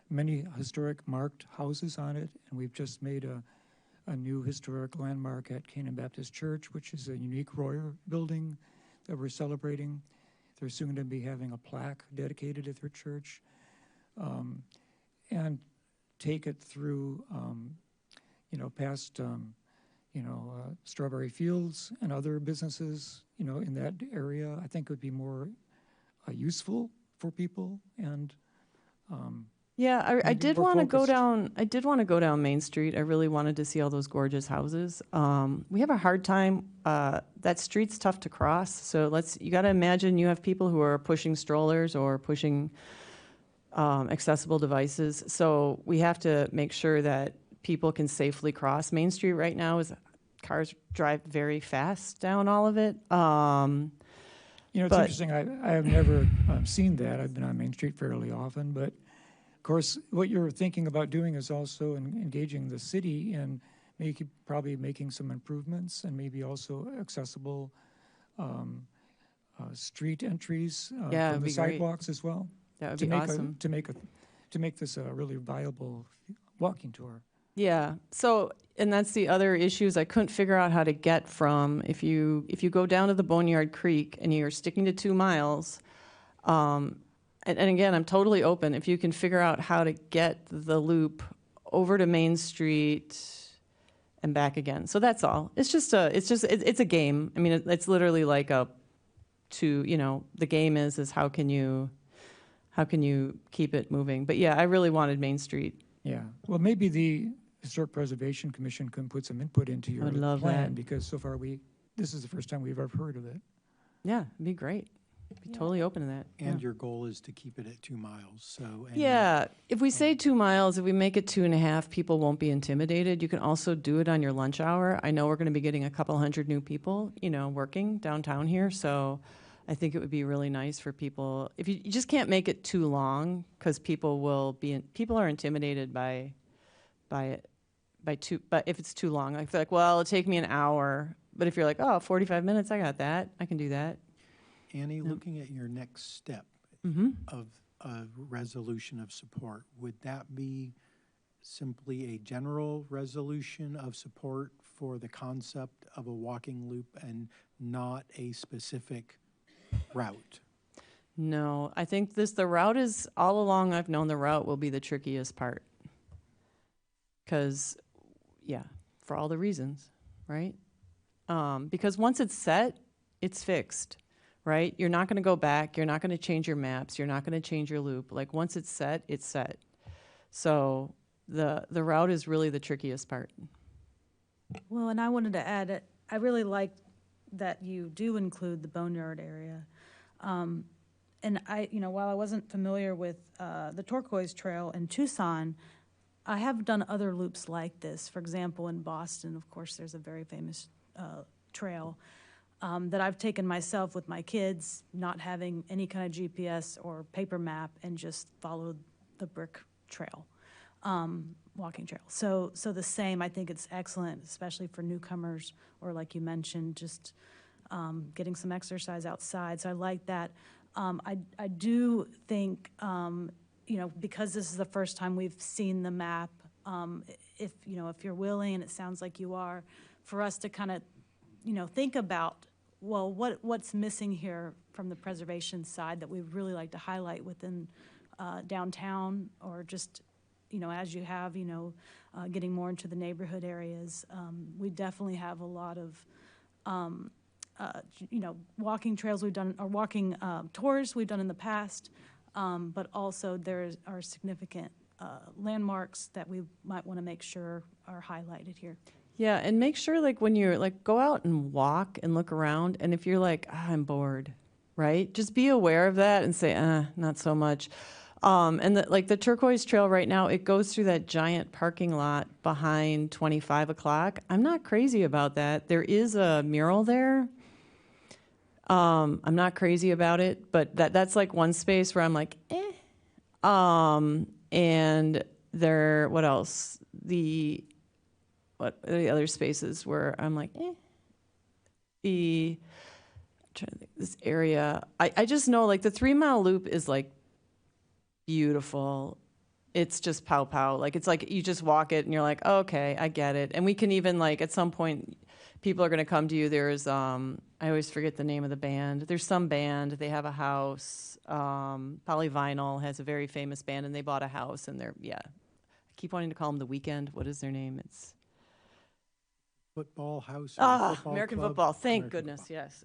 many historic marked houses on it. And we've just made a new historic landmark at Canaan Baptist Church, which is a unique Royer building that we're celebrating. They're soon to be having a plaque dedicated at their church. And take it through, past, Strawberry Fields and other businesses, in that area. I think would be more useful for people and Yeah, I maybe did more want to go focused. down. I did want to go down Main Street. I really wanted to see all those gorgeous houses. We have a hard time. That street's tough to cross. So you got to imagine you have people who are pushing strollers or pushing accessible devices. So we have to make sure that people can safely cross Main Street. Right now, cars drive very fast down all of it. It's But- interesting. I have never seen that. I've been on Main Street fairly often, but of course, what you're thinking about doing is also engaging the city and probably making some improvements and maybe also accessible street entries Yeah, from it'd the be great. sidewalks as well. That would to be make awesome. to make this a really viable walking tour. Yeah. So, and that's the other issues I couldn't figure out how to get from if you go down to the Boneyard Creek and you're sticking to 2 miles. And again, I'm totally open if you can figure out how to get the loop over to Main Street and back again. So that's all. It's a game. I mean, it's literally like the game is how can you keep it moving? But yeah, I really wanted Main Street. Yeah. Well, maybe the Historic Preservation Commission can put some input into your would love plan that. because so far this is the first time we've ever heard of it. Yeah, it'd be great. Be totally open to that. And Yeah. your goal is to keep it at 2 miles, so. and- Yeah, if we say 2 miles, if we make it 2.5, people won't be intimidated. You can also do it on your lunch hour. I know we're going to be getting a couple hundred new people, working downtown here. So I think it would be really nice for people. If you just can't make it too long, because people are intimidated by it, but if it's too long, I feel like, well, it'll take me an hour. But if you're like, 45 minutes, I got that. I can do that. Annie, looking at your next step Mm-hmm. of a resolution of support, would that be simply a general resolution of support for the concept of a walking loop and not a specific route? No, I think the route is, all along I've known the route will be the trickiest part. Because, for all the reasons, right? Because once it's set, it's fixed, right? You're not going to go back. You're not going to change your maps. You're not going to change your loop. Like, once it's set, it's set. So the route is really the trickiest part. Well, and I wanted to add, I really like that you do include the Boneyard area. And while I wasn't familiar with the Turquoise Trail in Tucson, I have done other loops like this. For example, in Boston, of course, there's a very famous trail that I've taken myself with my kids, not having any kind of GPS or paper map, and just followed the brick trail, walking trail. So the same, I think it's excellent, especially for newcomers, or like you mentioned, just getting some exercise outside. So I like that. I do think, because this is the first time we've seen the map, if you're willing, and it sounds like you are, for us to kind of, think about, well, what's missing here from the preservation side that we'd really like to highlight within downtown, or just, as you have, getting more into the neighborhood areas. We definitely have a lot of, walking trails we've done, or walking tours we've done in the past, but also there are significant landmarks that we might want to make sure are highlighted here. Yeah, and make sure, like, when you're, like, go out and walk and look around, and if you're like, I'm bored, right? Just be aware of that and say, not so much. And the Turquoise Trail right now, it goes through that giant parking lot behind 25 o'clock. I'm not crazy about that. There is a mural there. I'm not crazy about it, but that's like one space where I'm like, eh. And what else? What are the other spaces where I'm like, eh? I'm trying to think, this area. I just know, like, the 3 Mile Loop is, like, beautiful. It's just pow pow. Like, it's like you just walk it and you're like, oh, okay, I get it. And we can even, like, at some point, people are going to come to you. There's, I always forget the name of the band. There's some band. They have a house. Polyvinyl has a very famous band, and they bought a house, and I keep wanting to call them The Weekend. What is their name? It's Football House. American Club. Football. Thank American goodness, Football. yes.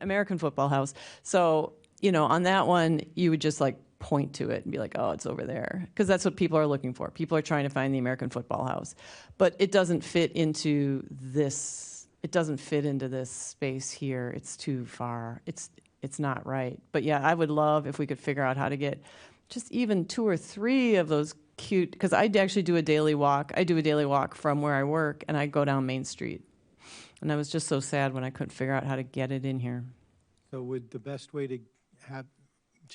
American Football House. So, on that one, you would just, like, point to it and be like, oh, it's over there. Because that's what people are looking for. People are trying to find the American Football House. But it doesn't fit into this. It doesn't fit into this space here. It's too far. It's not right. But yeah, I would love if we could figure out how to get just even 2 or 3 of those cute, because I actually do a daily walk. I do a daily walk from where I work, and I go down Main Street. And I was just so sad when I couldn't figure out how to get it in here. So would the best way to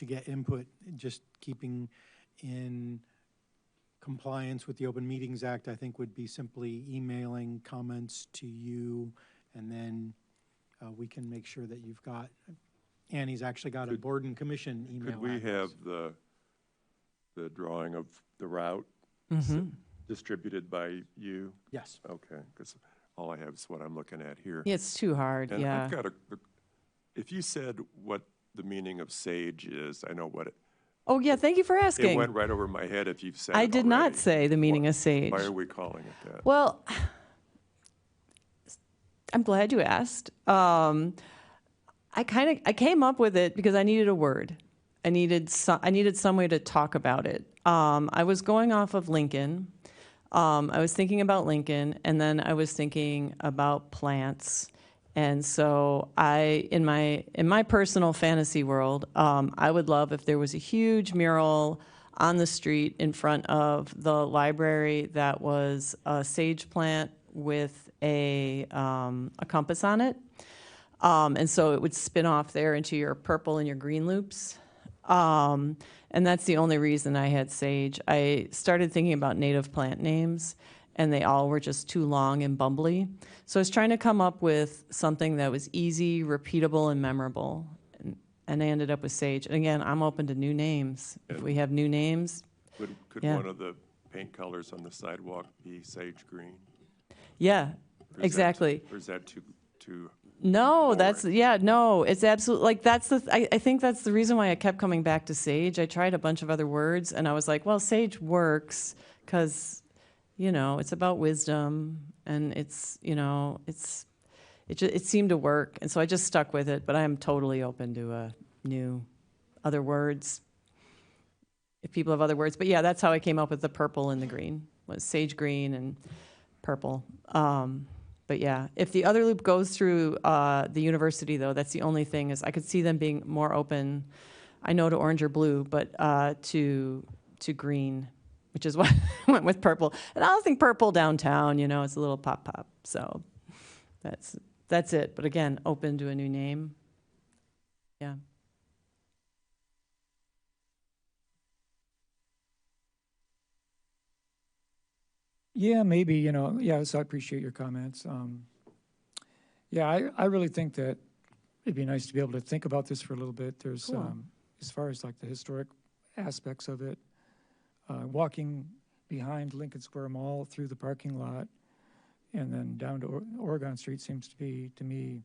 get input, just keeping in compliance with the Open Meetings Act, I think would be simply emailing comments to you, and then we can make sure that you've got, Annie's actually got a board and commission email Could we address. have the drawing of the route distributed by you? Yes. Okay, because all I have is what I'm looking at here. Yeah, it's too hard, And yeah. I've got if you said what the meaning of sage is, I know what it, Oh, yeah, thank you for it asking. went right over my head if you've said I it did not already. say the meaning of sage. Why are we calling it that? Well, I'm glad you asked. I came up with it because I needed a word. I needed some way to talk about it. I was going off of Lincoln. I was thinking about Lincoln, and then I was thinking about plants. And so in my personal fantasy world, I would love if there was a huge mural on the street in front of the library that was a sage plant with a compass on it. And so it would spin off there into your purple and your green loops. And that's the only reason I had sage. I started thinking about native plant names, and they all were just too long and bumbly. So I was trying to come up with something that was easy, repeatable, and memorable. And I ended up with sage. And again, I'm open to new names. If we have new names, Could yeah. one of the paint colors on the sidewalk be sage green? yeah, Or is that- exactly. Or is that too No, that's, boring? yeah, no, it's absolutely, like, I think that's the reason why I kept coming back to sage. I tried a bunch of other words, and I was like, well, sage works, because, it's about wisdom, and it seemed to work, and so I just stuck with it, but I am totally open to other words, if people have other words. But yeah, that's how I came up with the purple and the green, was sage green and purple. But yeah, if the other loop goes through the university, though, that's the only thing, is I could see them being more open, I know, to orange or blue, but to green. which is why I went with purple. And I don't think purple downtown, you know, it's a little pop. So that's it. But again, open to a new name. Yeah. Yeah, maybe, you know, yeah, so I appreciate your comments. Yeah, I really think that it'd be nice to be able to think about this for a little bit. There's, Cool. As far as like the historic aspects of it, walking behind Lincoln Square Mall through the parking lot and then down to Oregon Street seems to be, to me,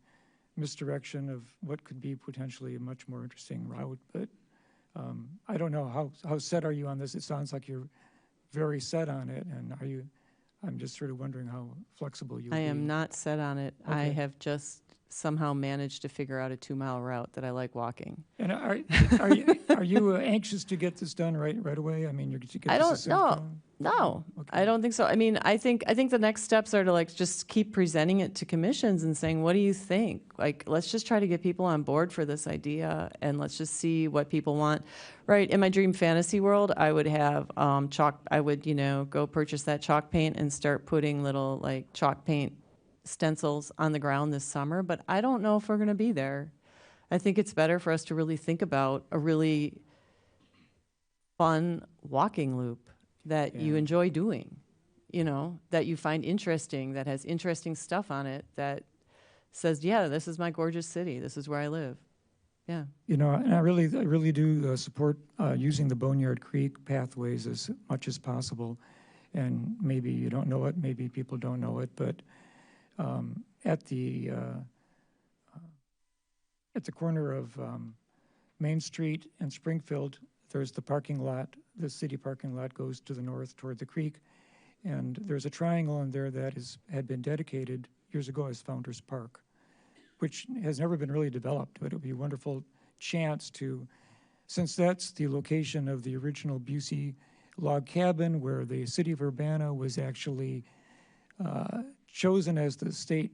misdirection of what could be potentially a much more interesting route. But I don't know, how set are you on this? It sounds like you're very set on it, and I'm just sort of wondering how flexible you would I be. am not set on it. I Okay. have just somehow managed to figure out a 2-mile route that I like walking. And are you anxious to get this done right away? I mean, you're to get I this don't assessed know. done? No, Okay. I don't think so. I mean, I think the next steps are to like just keep presenting it to commissions and saying, what do you think? Like, let's just try to get people on board for this idea and let's just see what people want. Right, in my dream fantasy world, I would have chalk, I would, you know, go purchase that chalk paint and start putting little like chalk paint stencils on the ground this summer, but I don't know if we're gonna be there. I think it's better for us to really think about a really fun walking loop that you Yeah. enjoy doing, you know, that you find interesting, that has interesting stuff on it, that says, yeah, this is my gorgeous city. This is where I live. Yeah. You know, and I really do support using the Boneyard Creek pathways as much as possible. And maybe you don't know it, maybe people don't know it, but at the corner of Main Street and Springfield, there's the parking lot. The city parking lot goes to the north toward the creek, and there's a triangle in there that had been dedicated years ago as Founders Park, which has never been really developed, but it would be a wonderful chance to, since that's the location of the original Busey log cabin where the city of Urbana was actually chosen as the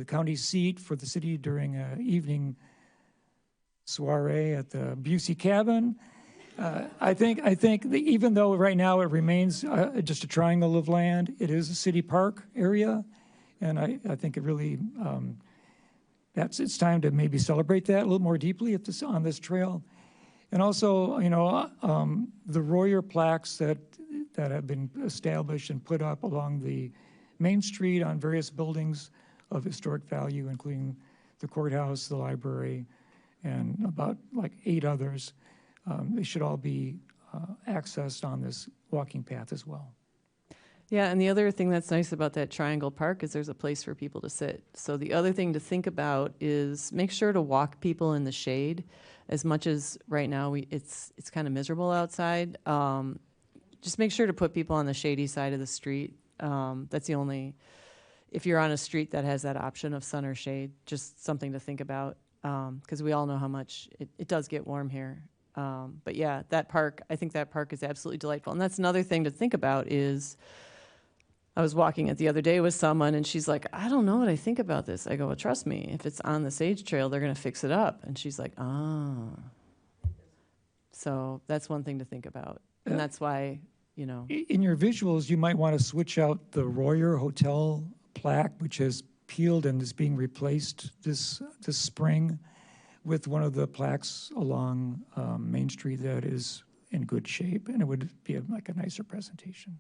county seat for the city during an evening soiree at the Busey cabin. I think that even though right now it remains just a triangle of land, it is a city park area, and I think it really it's time to maybe celebrate that a little more deeply on this trail. And also, you know, the Royer plaques that have been established and put up along the Main Street on various buildings of historic value, including the courthouse, the library, and about like 8 others. They should all be accessed on this walking path as well. Yeah, and the other thing that's nice about that triangle park is there's a place for people to sit. So the other thing to think about is make sure to walk people in the shade. As much as right now it's kind of miserable outside, just make sure to put people on the shady side of the street. That's the only, if you're on a street that has that option of sun or shade, just something to think about, because we all know how much it does get warm here. But yeah, that park, I think that park is absolutely delightful. And that's another thing to think about is, I was walking it the other day with someone and she's like, I don't know what I think about this. I go, well, trust me, if it's on the Sage Trail, they're going to fix it up. And she's like, ah. So that's one thing to think about. And that's why, you know. In your visuals, you might want to switch out the Royer Hotel plaque, which has peeled and is being replaced this spring, with one of the plaques along Main Street that is in good shape, and it would be like a nicer presentation.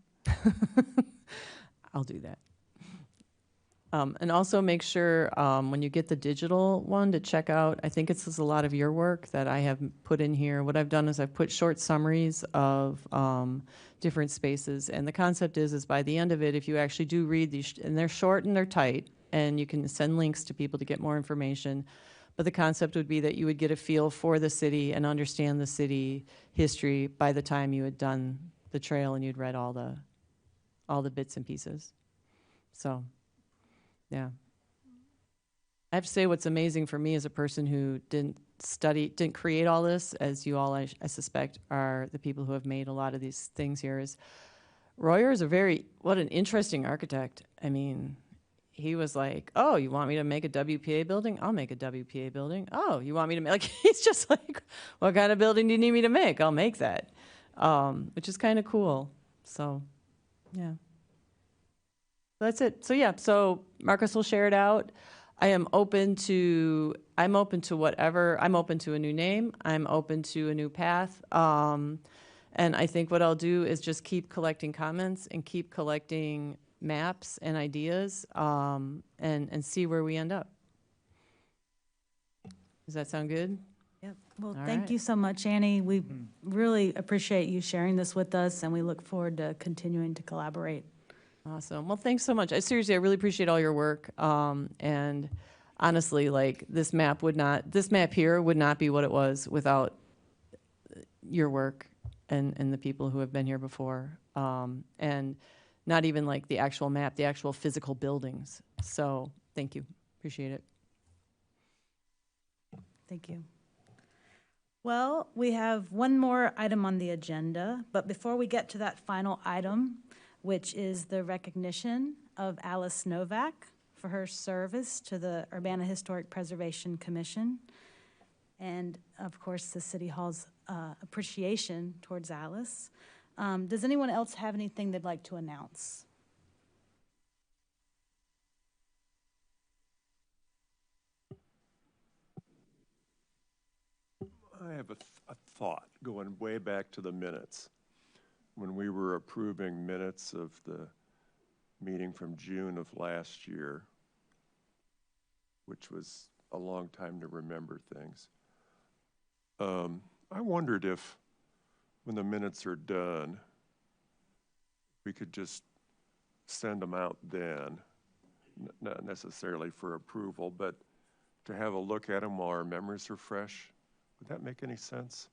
I'll do that. And also make sure when you get the digital one to check out, I think it's a lot of your work that I have put in here. What I've done is I've put short summaries of different spaces. And the concept is by the end of it, if you actually do read these, and they're short and they're tight, and you can send links to people to get more information. But the concept would be that you would get a feel for the city and understand the city history by the time you had done the trail and you'd read all the bits and pieces. So, yeah. I have to say what's amazing for me as a person who didn't create all this, as you all, I suspect, are the people who have made a lot of these things here, is Royer is what an interesting architect. I mean, he was like, oh, you want me to make a WPA building? I'll make a WPA building. Oh, you want me to make, like, he's just like, what kind of building do you need me to make? I'll make that. which is kind of cool. So, yeah. That's it. So, yeah, so Marcus will share it out. I'm open to whatever. I'm open to a new name. I'm open to a new path. And I think what I'll do is just keep collecting comments and keep collecting maps and ideas, and see where we end up. Does that sound good? Yep. Well, All thank right. you so much, Annie. We really appreciate you sharing this with us, and we look forward to continuing to collaborate. Awesome. Well, thanks so much. Seriously, I really appreciate all your work. And honestly, like this map here would not be what it was without your work and the people who have been here before. And not even like the actual map, the actual physical buildings. So thank you. Appreciate it. Thank you. Well, we have one more item on the agenda, but before we get to that final item, which is the recognition of Alice Novak for her service to the Urbana Historic Preservation Commission, and of course, the City Hall's appreciation towards Alice. Does anyone else have anything they'd like to announce? I have a thought going way back to the minutes. When we were approving minutes of the meeting from June of last year, which was a long time to remember things. I wondered if, when the minutes are done, we could just send them out then, not necessarily for approval, but to have a look at them while our memories are fresh. Would that make any sense?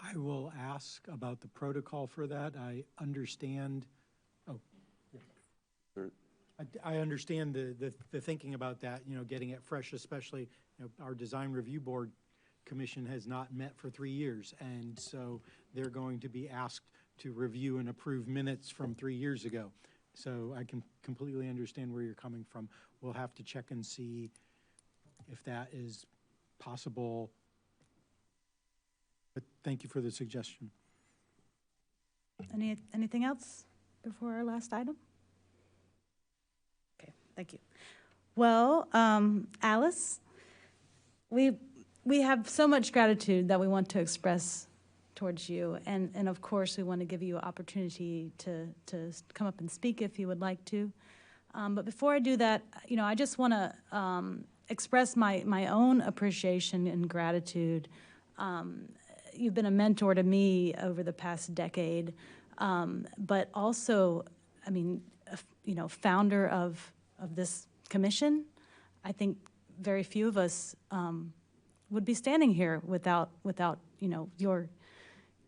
I will ask about the protocol for that. I understand, There- I understand the thinking about that, you know, getting it fresh, especially, you know, our Design Review Board Commission has not met for 3 years, and so they're going to be asked to review and approve minutes from 3 years ago. So I can completely understand where you're coming from. We'll have to check and see if that is possible. But thank you for the suggestion. Anything else before our last item? Okay, thank you. Well, Alice, we have so much gratitude that we want to express towards you, and of course, we want to give you an opportunity to come up and speak if you would like to. But before I do that, you know, I just want to express my own appreciation and gratitude. You've been a mentor to me over the past decade, but also, I mean, you know, founder of this commission. I think very few of us would be standing here without you know, your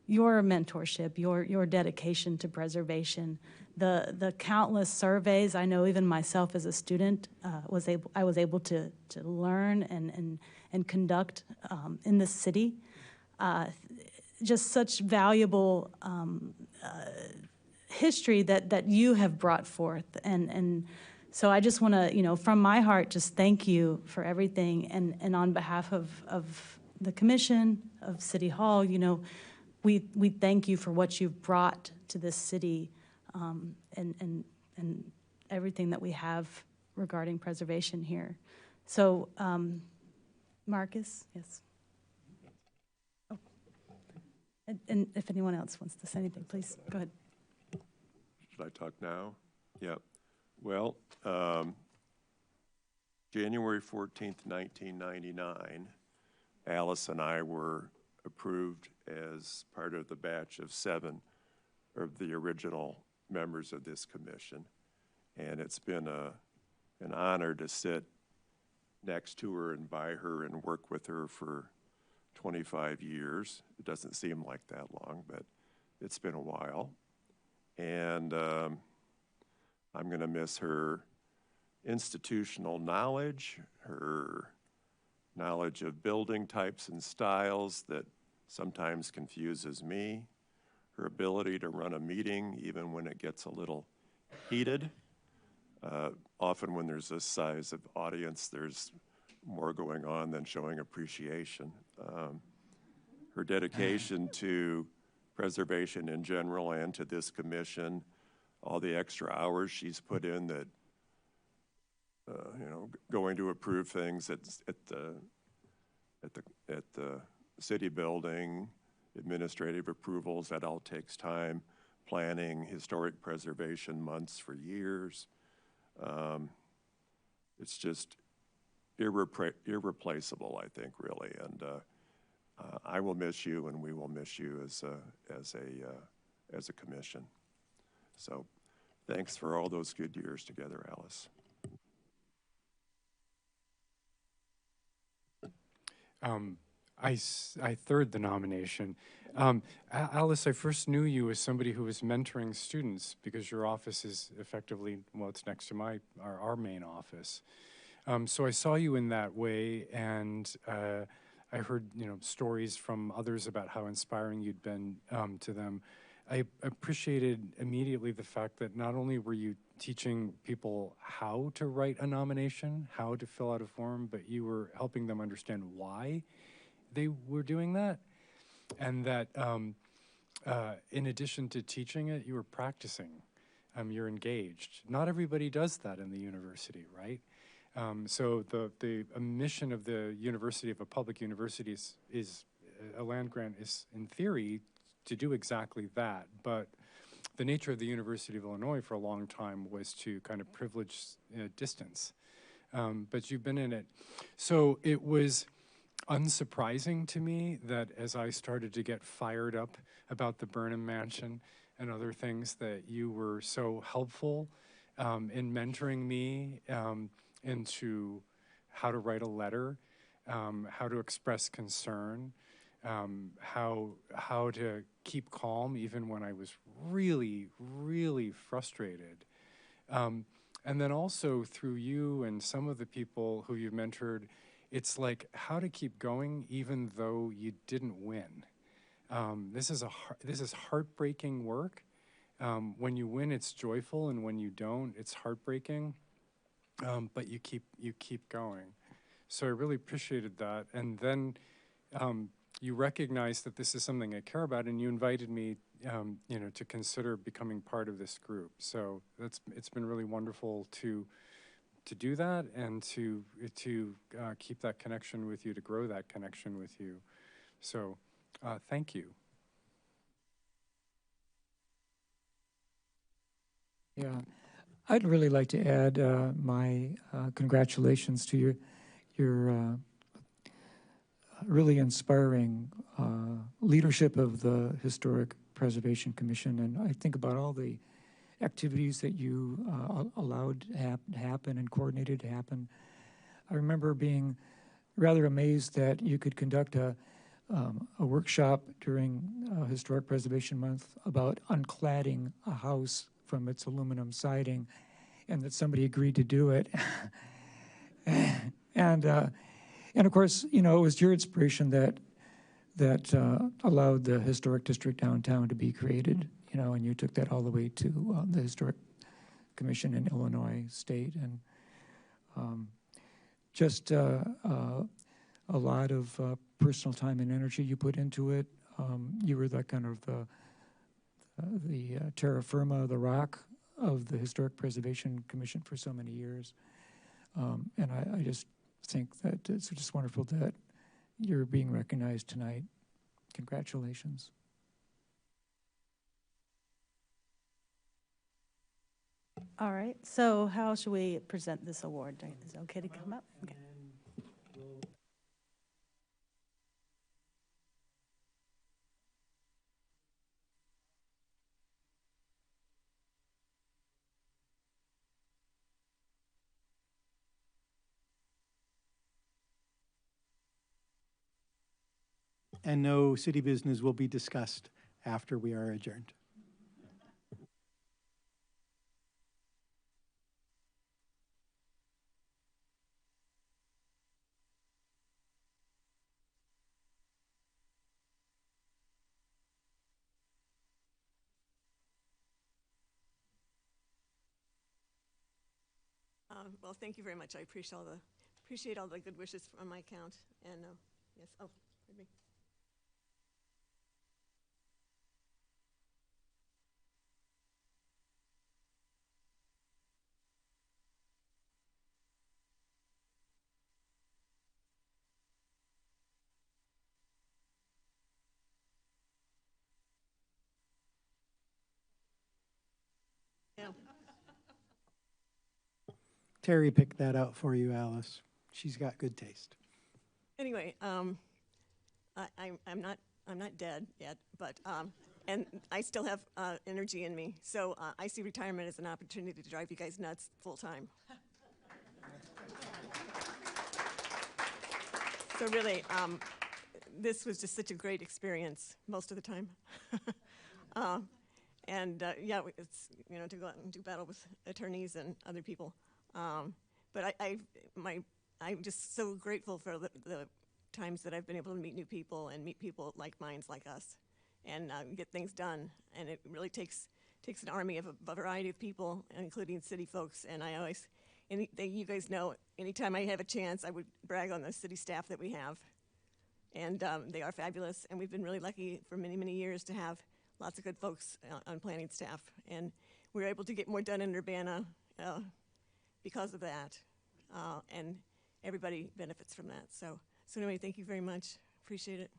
mentorship, your dedication to preservation, the countless surveys. I know even myself as a student I was able to learn and conduct in this city. Just such valuable history that you have brought forth, and so I just want to, you know, from my heart, just thank you for everything, and on behalf of the commission, of City Hall, you know, we thank you for what you've brought to this city, and everything that we have regarding preservation here. So, Marcus, yes. Oh. And if anyone else wants to say anything, please go ahead. Should I talk now? Yep. Well, January 14th, 1999, Alice and I were approved as part of the batch of 7 of the original members of this commission. And it's been an honor to sit next to her and by her and work with her for 25 years. It doesn't seem like that long, but it's been a while. And I'm going to miss her institutional knowledge, her knowledge of building types and styles that sometimes confuses me, her ability to run a meeting even when it gets a little heated. Often when there's this size of audience, there's more going on than showing appreciation. Her dedication to preservation in general and to this commission, all the extra hours she's put in that, going to approve things at the city building, administrative approvals, that all takes time. Planning, historic preservation, months for years. It's just irreplaceable, I think, really. And I will miss you, and we will miss you as a commission. So, thanks for all those good years together, Alice. I third the nomination. Alice, I first knew you as somebody who was mentoring students because your office is effectively, well, it's next to our main office. So I saw you in that way, and I heard, stories from others about how inspiring you'd been to them. I appreciated immediately the fact that not only were you teaching people how to write a nomination, how to fill out a form, but you were helping them understand why they were doing that. And that in addition to teaching it, you were practicing. You're engaged. Not everybody does that in the university, right? So the mission of the university, of a public university, is a land grant is, in theory, to do exactly that. But the nature of the University of Illinois for a long time was to kind of privilege distance. But you've been in it. So it was unsurprising to me that as I started to get fired up about the Burnham Mansion and other things, that you were so helpful in mentoring me into how to write a letter, how to express concern, how to keep calm even when I was really, really frustrated. And then also through you and some of the people who you've mentored, it's like how to keep going even though you didn't win. This is heartbreaking work. When you win, it's joyful, and when you don't, it's heartbreaking. But you keep going. So I really appreciated that. And then you recognized that this is something I care about, and you invited me, to consider becoming part of this group. So it's been really wonderful to do that and to keep that connection with you, to grow that connection with you. So thank you. Yeah, I'd really like to add my congratulations to your really inspiring leadership of the Historic Preservation Commission. And I think about all the activities that you allowed to happen and coordinated to happen. I remember being rather amazed that you could conduct a workshop during Historic Preservation Month about uncladding a house from its aluminum siding, and that somebody agreed to do it. And of course, it was your inspiration that allowed the Historic District downtown to be created, and you took that all the way to the Historic Commission in Illinois State, and just a lot of personal time and energy you put into it. You were that kind of the terra firma, the rock of the Historic Preservation Commission for so many years. And I just think that it's just wonderful that you're being recognized tonight. Congratulations. All right, so how should we present this award? Is it okay to come up? Okay. And no city business will be discussed after we are adjourned. Well, thank you very much. I appreciate all the good wishes on my account. And yes, oh, pardon me. Terry picked that out for you, Alice. She's got good taste. Anyway, I'm not dead yet, but and I still have energy in me. So I see retirement as an opportunity to drive you guys nuts full time. So really, this was just such a great experience most of the time. Yeah, it's, you know, to go out and do battle with attorneys and other people. But I'm just so grateful for the times that I've been able to meet new people and meet people like minds like us and get things done. And it really takes an army of a variety of people, including city folks. And I always, you guys know, anytime I have a chance, I would brag on the city staff that we have. And they are fabulous. And we've been really lucky for many, many years to have lots of good folks on planning staff. And we're able to get more done in Urbana because of that. And everybody benefits from that. So anyway, thank you very much. Appreciate it.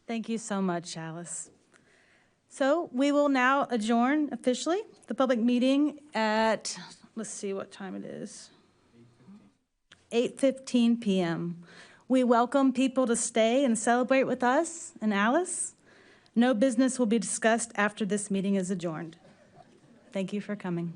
Thank you so much, Alice. So we will now adjourn officially the public meeting at, let's see what time it is. 8:15 p.m. We welcome people to stay and celebrate with us and Alice. No business will be discussed after this meeting is adjourned. Thank you for coming.